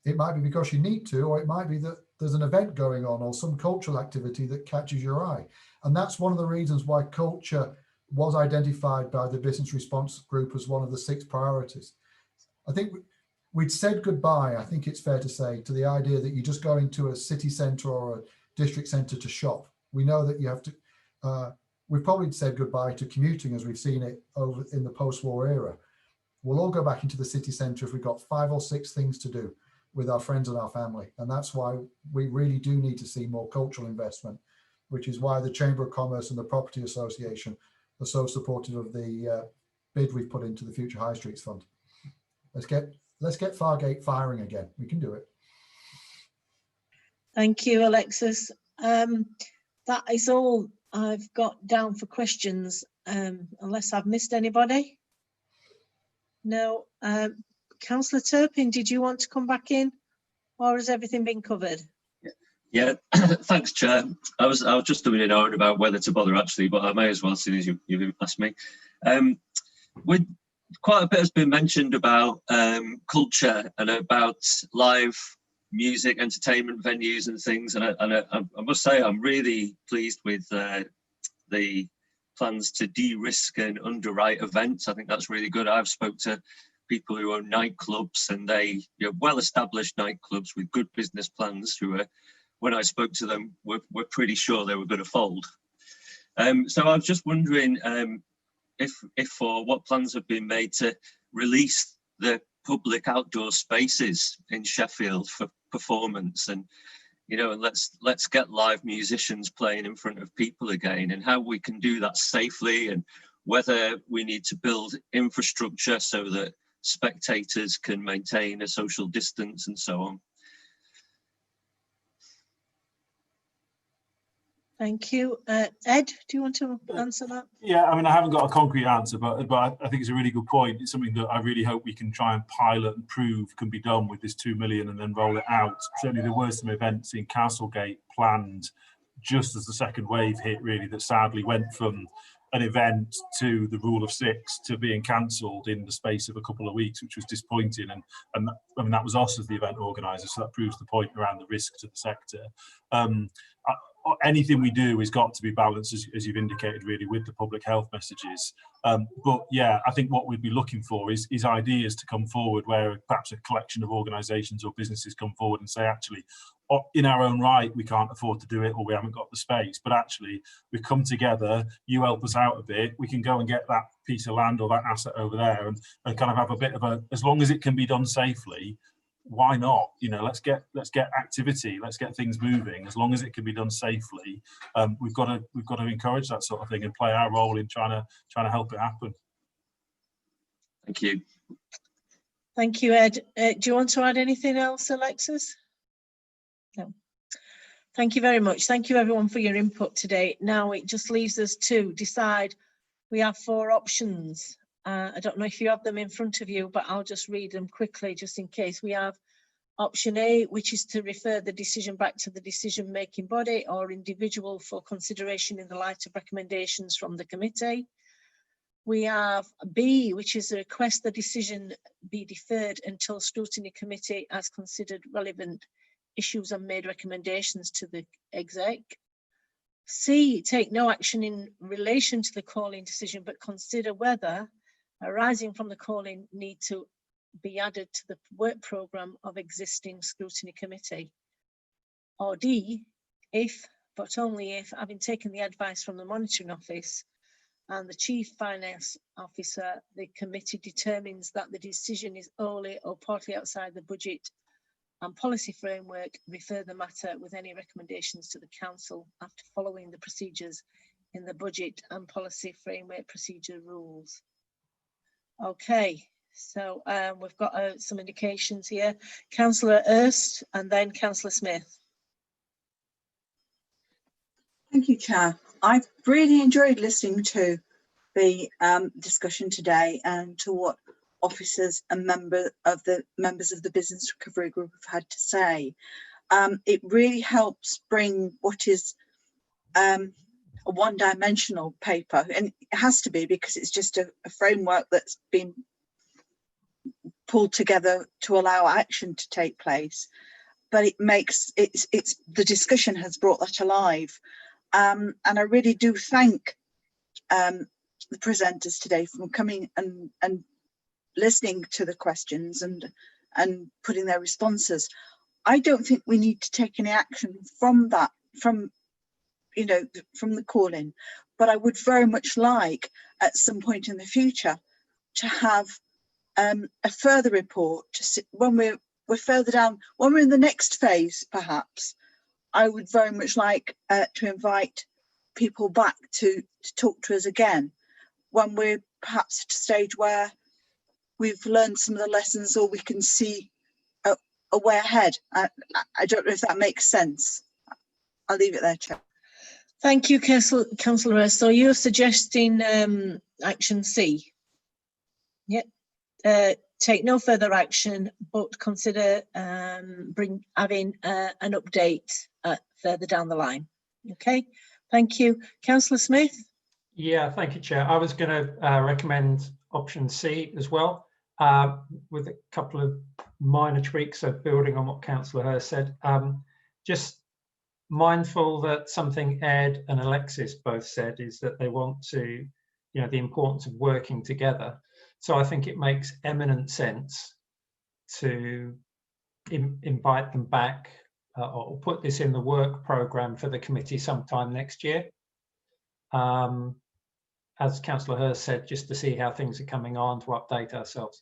It might be because you need to, or it might be that there's an event going on or some cultural activity that catches your eye. And that's one of the reasons why culture was identified by the business response group as one of the 6 priorities. I think we'd said goodbye, I think it's fair to say, to the idea that you just go into a city centre or a district centre to shop. We know that you have to, we've probably said goodbye to commuting as we've seen it over in the post-war era. We'll all go back into the city centre if we've got 5 or 6 things to do with our friends and our family. And that's why we really do need to see more cultural investment, which is why the Chamber of Commerce and the Property Association are so supportive of the bid we've put into the Future High Streets Fund. Let's get Fargate firing again. We can do it.
Thank you, Alexis. That is all I've got down for questions, unless I've missed anybody. No. Councillor Turpin, did you want to come back in, or has everything been covered?
Yeah, thanks, Chair. I was just doing an hour about whether to bother actually, but I may as well, as soon as you've asked me. With quite a bit has been mentioned about culture and about live music, entertainment venues and things, and I must say I'm really pleased with the plans to de-risk and underwrite events. I think that's really good. I've spoke to people who own nightclubs, and they, well-established nightclubs with good business plans, who are, when I spoke to them, were pretty sure they were going to fold. So I was just wondering if or what plans have been made to release the public outdoor spaces in Sheffield for performance, and and let's get live musicians playing in front of people again, and how we can do that safely, and whether we need to build infrastructure so that spectators can maintain a social distance and so on.
Thank you. Ed, do you want to answer that?
Yeah, I mean, I haven't got a concrete answer, but I think it's a really good point. It's something that I really hope we can try and pilot and prove can be done with this 2 million and then roll it out. Certainly there were some events in Castlegate planned just as the second wave hit, really, that sadly went from an event to the rule of 6 to being cancelled in the space of a couple of weeks, which was disappointing. And I mean, that was us as the event organiser, so that proves the point around the risk to the sector. Anything we do has got to be balanced, as you've indicated, really, with the public health messages. But yeah, I think what we'd be looking for is ideas to come forward where perhaps a collection of organisations or businesses come forward and say, actually, in our own right, we can't afford to do it, or we haven't got the space, but actually we've come together, you help us out a bit, we can go and get that piece of land or that asset over there and kind of have a bit of a, as long as it can be done safely, why not? Let's get activity, let's get things moving. As long as it can be done safely, we've got to encourage that sort of thing and play our role in trying to help it happen.
Thank you.
Thank you, Ed. Do you want to add anything else, Alexis? No. Thank you very much. Thank you everyone for your input today. Now it just leaves us to decide. We have 4 options. I don't know if you have them in front of you, but I'll just read them quickly just in case. We have option A, which is to refer the decision back to the decision-making body or individual for consideration in the light of recommendations from the committee. We have B, which is a request the decision be deferred until scrutiny committee has considered relevant issues and made recommendations to the exec. C, take no action in relation to the calling decision, but consider whether arising from the calling need to be added to the work programme of existing scrutiny committee. Or D, if, but only if, having taken the advice from the monitoring office and the chief finance officer, the committee determines that the decision is wholly or partly outside the budget and policy framework, refer the matter with any recommendations to the council after following the procedures in the budget and policy framework procedure rules. Okay, so we've got some indications here. Councillor Hurst and then Councillor Smith.
Thank you, Chair. I've really enjoyed listening to the discussion today and to what officers and members of the Business Recovery Group have had to say. It really helps bring what is a one-dimensional paper, and it has to be because it's just a framework that's been pulled together to allow action to take place. But it makes it's the discussion has brought that alive, and I really do thank the presenters today for coming and listening to the questions and putting their responses. I don't think we need to take any action from that, from the call-in, but I would very much like at some point in the future to have a further report when we're further down, when we're in the next phase perhaps. I would very much like to invite people back to talk to us again when we're perhaps at a stage where we've learned some of the lessons or we can see a way ahead. I don't know if that makes sense. I'll leave it there, Chair.
Thank you, Councillor. So you're suggesting action C? Yep. Take no further action, but consider having an update further down the line. Okay, thank you. Councillor Smith?
Yeah, thank you, Chair. I was going to recommend option C as well, with a couple of minor tweaks, so building on what Councillor Hurst said. Just mindful that something Ed and Alexis both said is that they want to, the importance of working together. So I think it makes eminent sense to invite them back or put this in the work programme for the committee sometime next year. As Councillor Hurst said, just to see how things are coming on, to update ourselves.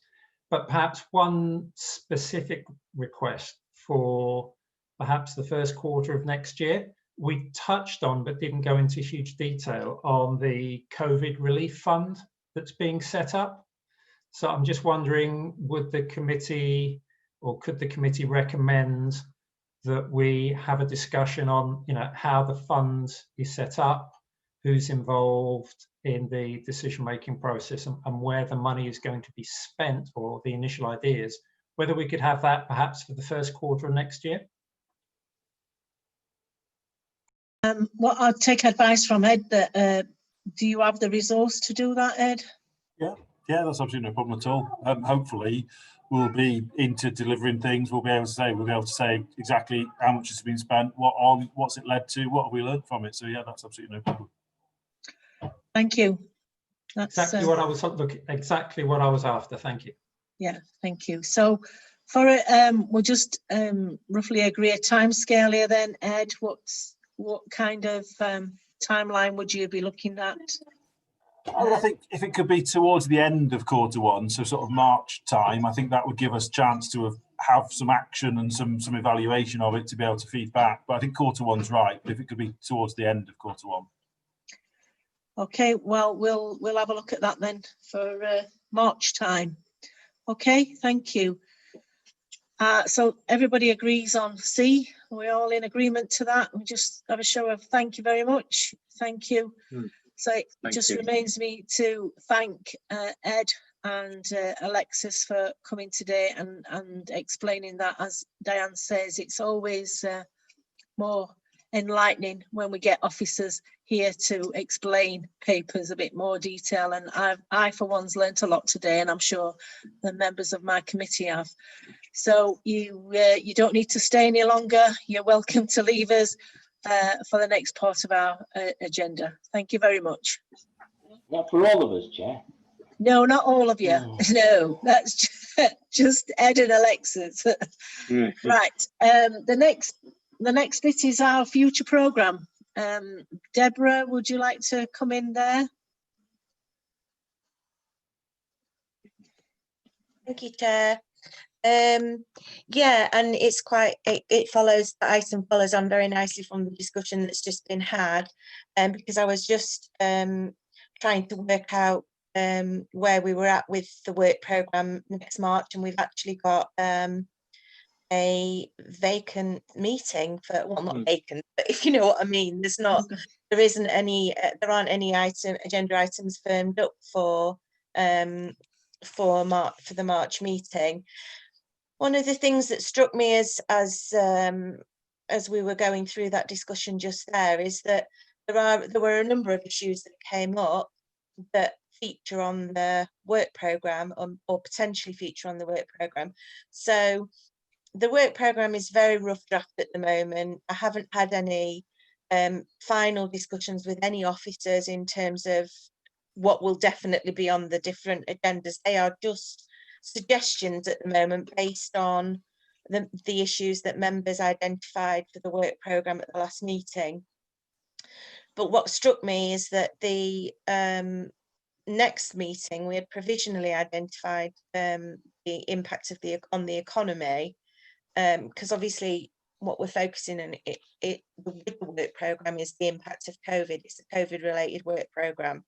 But perhaps one specific request for perhaps the first quarter of next year. We touched on, but didn't go into huge detail on the COVID relief fund that's being set up. So I'm just wondering, would the committee or could the committee recommend that we have a discussion on, how the fund is set up, who's involved in the decision-making process and where the money is going to be spent, or the initial ideas, whether we could have that perhaps for the first quarter of next year?
Well, I'll take advice from Ed that do you have the resource to do that, Ed?
Yeah, that's absolutely no problem at all. Hopefully we'll be into delivering things. We'll be able to say exactly how much has been spent, what's it led to, what have we learned from it. So yeah, that's absolutely no problem.
Thank you. That's
exactly what I was looking. Exactly what I was after. Thank you.
Yeah, thank you. So for it, we'll just roughly agree a time scale here. Then, Ed, what kind of timeline would you be looking at?
I think if it could be towards the end of quarter one, so sort of March time, I think that would give us a chance to have some action and some evaluation of it to be able to feed back. But I think quarter one's right, but if it could be towards the end of quarter one.
Okay, well, we'll have a look at that then for March time. Okay, thank you. So everybody agrees on C. We're all in agreement to that. We just have a show of thank you very much. Thank you. So it just remains me to thank Ed and Alexis for coming today and explaining that. As Diane says, it's always more enlightening when we get officers here to explain papers a bit more detail, and I for one's learnt a lot today, and I'm sure the members of my committee have. So you don't need to stay any longer. You're welcome to leave us for the next part of our agenda. Thank you very much.
Not for all of us, Chair.
No, not all of you.
Oh.
No, that's just Ed and Alexis. Right. The next bit is our future programme. Deborah, would you like to come in there?
Thank you, Chair. Yeah, and it's quite, it follows, the item follows on very nicely from the discussion that's just been had, because I was just trying to work out where we were at with the work programme next March, and we've actually got a vacant meeting for, well, not vacant, but if you know what I mean. There isn't any, there aren't any agenda items firmed up for the March meeting. One of the things that struck me as we were going through that discussion just there is that there were a number of issues that came up that feature on the work programme, or potentially feature on the work programme. So the work programme is very rough draft at the moment. I haven't had any final discussions with any officers in terms of what will definitely be on the different agendas. They are just suggestions at the moment based on the issues that members identified for the work programme at the last meeting. But what struck me is that the next meeting we had provisionally identified the impact of on the economy, because obviously what we're focusing on with the work programme is the impact of COVID. It's a COVID related work programme.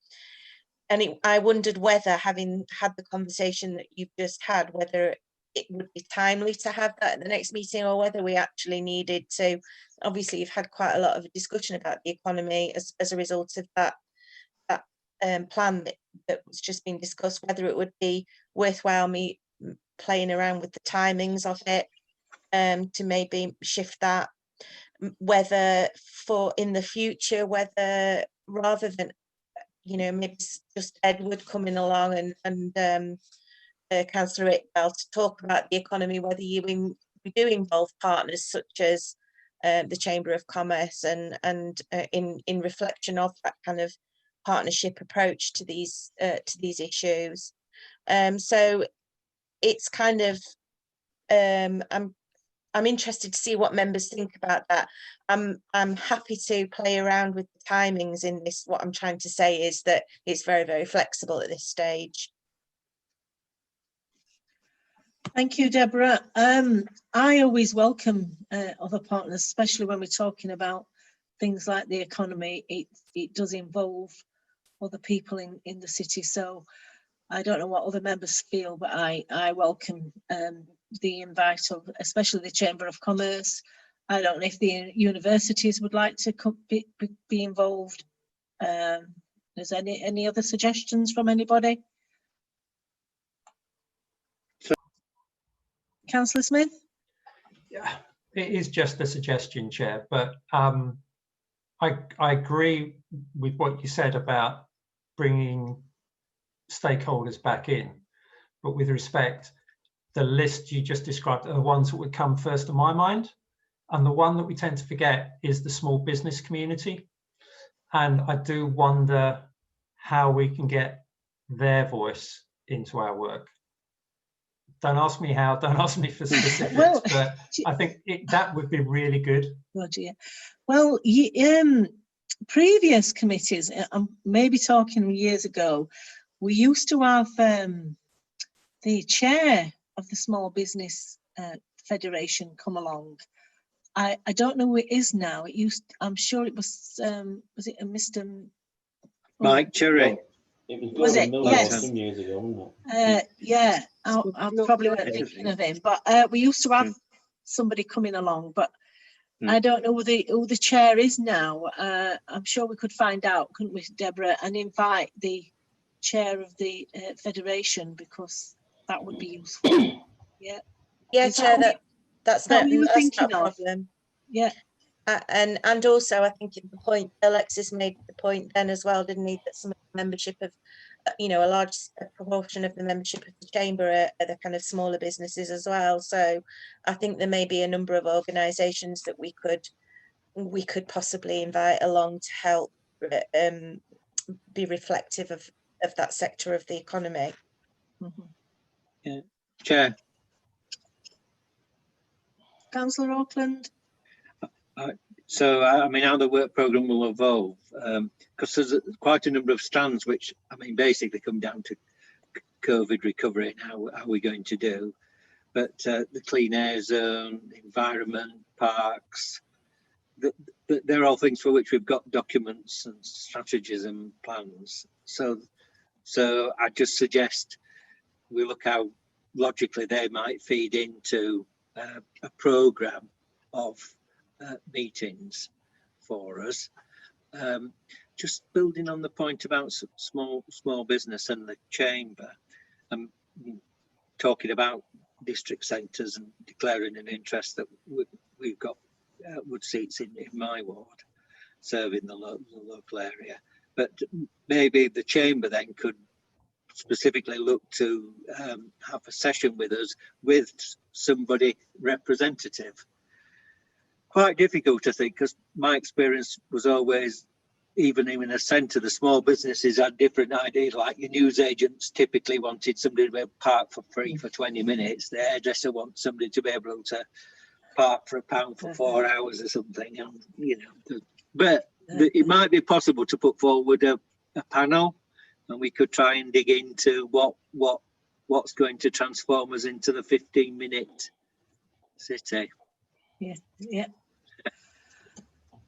And I wondered whether, having had the conversation that you've just had, whether it would be timely to have that at the next meeting, or whether we actually needed to. Obviously, you've had quite a lot of discussion about the economy as a result of that plan that was just being discussed, whether it would be worthwhile me playing around with the timings of it to maybe shift that, whether for in the future, whether rather than, you know, maybe just Edward coming along and Councillor Iqbal to talk about the economy, whether you do involve partners such as the Chamber of Commerce and in reflection of that kind of partnership approach to these issues. So it's kind of I'm interested to see what members think about that. I'm happy to play around with the timings in this. What I'm trying to say is that it's very, very flexible at this stage.
Thank you, Deborah. I always welcome other partners, especially when we're talking about things like the economy. It does involve other people in the city. So I don't know what other members feel, but I welcome the invite of especially the Chamber of Commerce. I don't know if the universities would like to be involved. Is any other suggestions from anybody? Councillor Smith?
Yeah, it is just a suggestion, Chair, but I agree with what you said about bringing stakeholders back in, but with respect, the list you just described are the ones that would come first to my mind, and the one that we tend to forget is the small business community, and I do wonder how we can get their voice into our work. Don't ask me how, don't ask me for specifics, well, but I think that would be really good.
Oh dear. Well, previous committees, I'm maybe talking years ago, we used to have the chair of the Small Business Federation come along. I don't know who it is now. It used, I'm sure it was it a Mr.
Mike Cherry?
Was it? Yes.
Some years ago, wasn't
it? Yeah, I probably weren't thinking of him, but we used to have somebody coming along, but I don't know who the chair is now. I'm sure we could find out, couldn't we, Deborah, and invite the chair of the federation, because that would be useful. Yeah.
Yeah, Chair, that's not a problem.
Yeah.
And also, I think the point Alexis made the point then as well, didn't he, that some of the membership you know, a large proportion of the membership of the chamber are the kind of smaller businesses as well. So I think there may be a number of organisations that we could possibly invite along to help be reflective of that sector of the economy.
Yeah. Chair.
Councillor Auckland.
So, I mean, how the work programme will evolve, because there's quite a number of strands which, I mean, basically come down to COVID recovery and how are we going to do. But the clean air zone, environment, parks, they're all things for which we've got documents and strategies and plans. So I just suggest we look how logically they might feed into a programme of meetings for us. Just building on the point about small business and the chamber, talking about district centres and declaring an interest that we've got wood seats in my ward serving the local area, but maybe the chamber then could specifically look to have a session with us with somebody representative. Quite difficult, I think, because my experience was always, even in a centre, the small businesses had different ideas. Like your newsagents typically wanted somebody to be able to park for free for 20 minutes. The hairdresser wants somebody to be able to park for £1 for 4 hours or something. And, you know, but it might be possible to put forward a panel, and we could try and dig into what's going to transform us into the 15-minute city.
Yeah.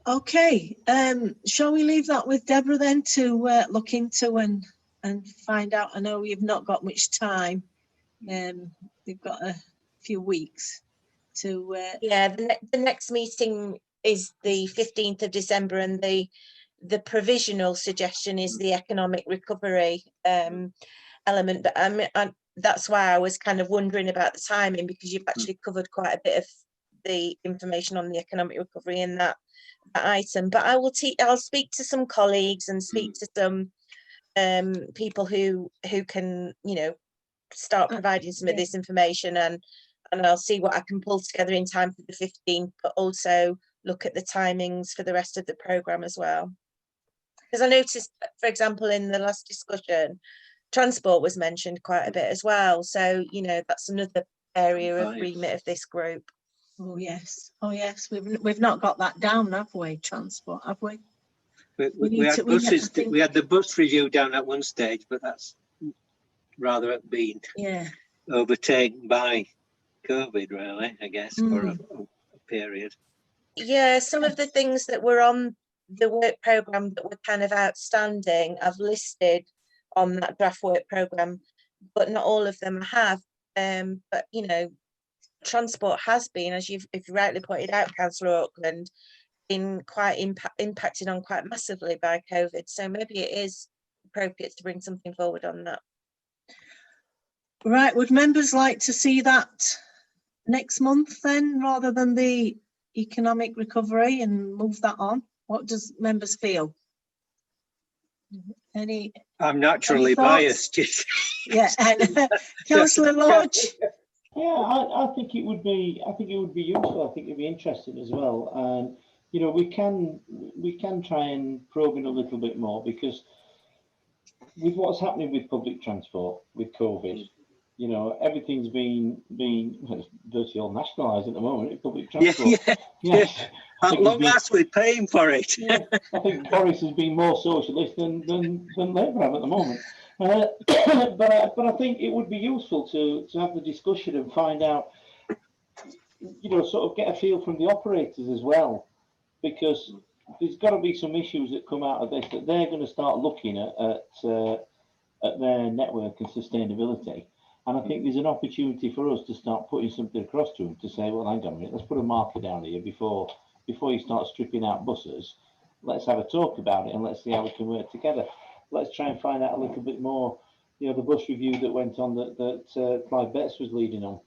Okay, shall we leave that with Deborah then to look into and find out? I know we've not got much time. We've got a few weeks to.
Yeah, the next meeting is the 15th of December, and the provisional suggestion is the economic recovery element. But that's why I was kind of wondering about the timing, because you've actually covered quite a bit of the information on the economic recovery in that item. But I'll speak to some colleagues and speak to some people who can, you know, start providing some of this information, and I'll see what I can pull together in time for the 15th, but also look at the timings for the rest of the programme as well. Because I noticed, for example, in the last discussion, transport was mentioned quite a bit as well. So, you know, that's another area of remit of this group.
Oh yes, we've not got that down, have we? Transport, have we?
We had buses. We had the bus review down at one stage, but that's rather been overtaken by COVID, really, I guess, for a period.
Yeah, some of the things that were on the work programme that were kind of outstanding, I've listed on that draft work programme, but not all of them have. But, you know, transport has been, as you've rightly pointed out, Councillor Auckland, been quite impacted on quite massively by COVID. So maybe it is appropriate to bring something forward on that.
Right, would members like to see that next month then, rather than the economic recovery, and move that on? What does members feel?
I'm naturally biased.
Yeah, and Councillor Lodge.
Yeah, I think it would be. I think it would be useful. I think it'd be interesting as well. And you know, we can try and probe in a little bit more, because with what's happening with public transport with COVID, you know, everything's been virtually all nationalised at the moment. In public transport. Yes.
At long last, we're paying for it.
Yeah, I think Boris has been more socialist than Labour have at the moment. But I think it would be useful to have the discussion and find out, you know, sort of get a feel from the operators as well, because there's got to be some issues that come out of this that they're going to start looking at their network and sustainability. And I think there's an opportunity for us to start putting something across to them to say, well, hang on a minute, let's put a marker down here before you start stripping out buses. Let's have a talk about it and let's see how we can work together. Let's try and find out a little bit more. You know, the bus review that went on that Clive Betts was leading on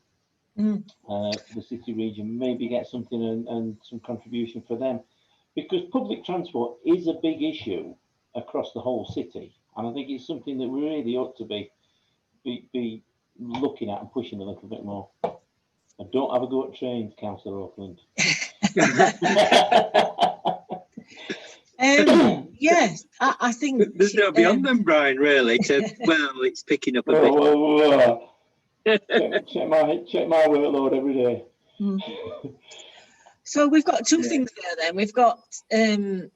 for the city region, maybe get something and some contribution for them, because public transport is a big issue across the whole city. And I think it's something that we really ought to be looking at and pushing a little bit more. And don't have a go at trains, Councillor Auckland.
Yeah, I think
there's no beyond them, Brian. Really, well, it's picking up a bit.
Check my workload every day.
So we've got two things there. Then we've got going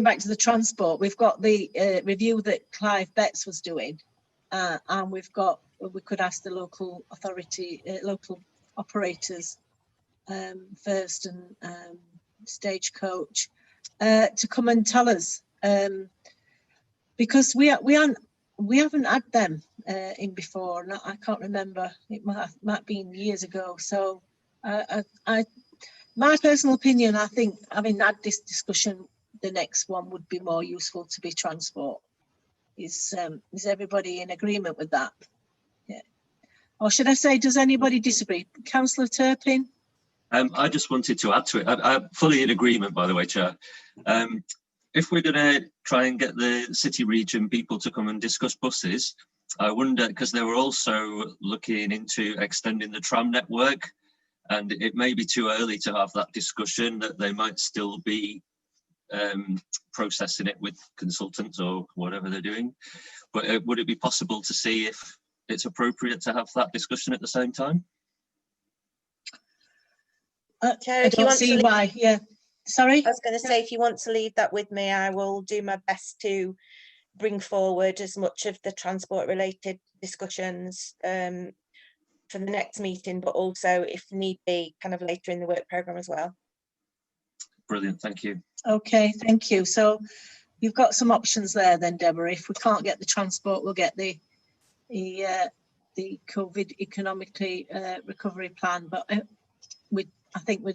back to the transport. We've got the review that Clive Betts was doing, and we could ask the local authority, local operators first, and Stagecoach to come and tell us, because we haven't had them in before. And I can't remember. It might have been years ago. So my personal opinion, I think having had this discussion, the next one would be more useful to be transport. Is everybody in agreement with that? Yeah. Or should I say, does anybody disagree? Councillor Turpin?
I just wanted to add to it. I'm fully in agreement, by the way, Chair. If we're going to try and get the city region people to come and discuss buses, I wonder, because they were also looking into extending the tram network, and it may be too early to have that discussion, that they might still be processing it with consultants or whatever they're doing. But would it be possible to see if it's appropriate to have that discussion at the same time?
Chair,
I don't see why. Yeah, sorry.
I was going to say, if you want to leave that with me, I will do my best to bring forward as much of the transport related discussions for the next meeting, but also, if need be, kind of later in the work programme as well.
Brilliant, thank you.
Okay, thank you. So you've got some options there then, Deborah. If we can't get the transport, we'll get the COVID economically recovery plan. But I think we're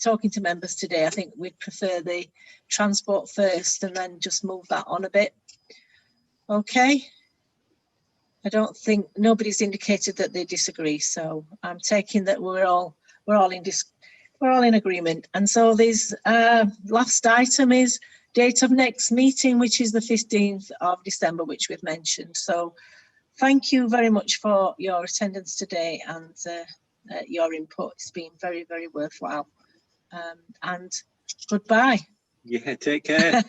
talking to members today, I think we'd prefer the transport first and then just move that on a bit. Okay. I don't think nobody's indicated that they disagree, so I'm taking that we're all in agreement. And so this last item is date of next meeting, which is the 15th of December, which we've mentioned. So thank you very much for your attendance today and your input. It's been very, very worthwhile. And goodbye.
Yeah, take care.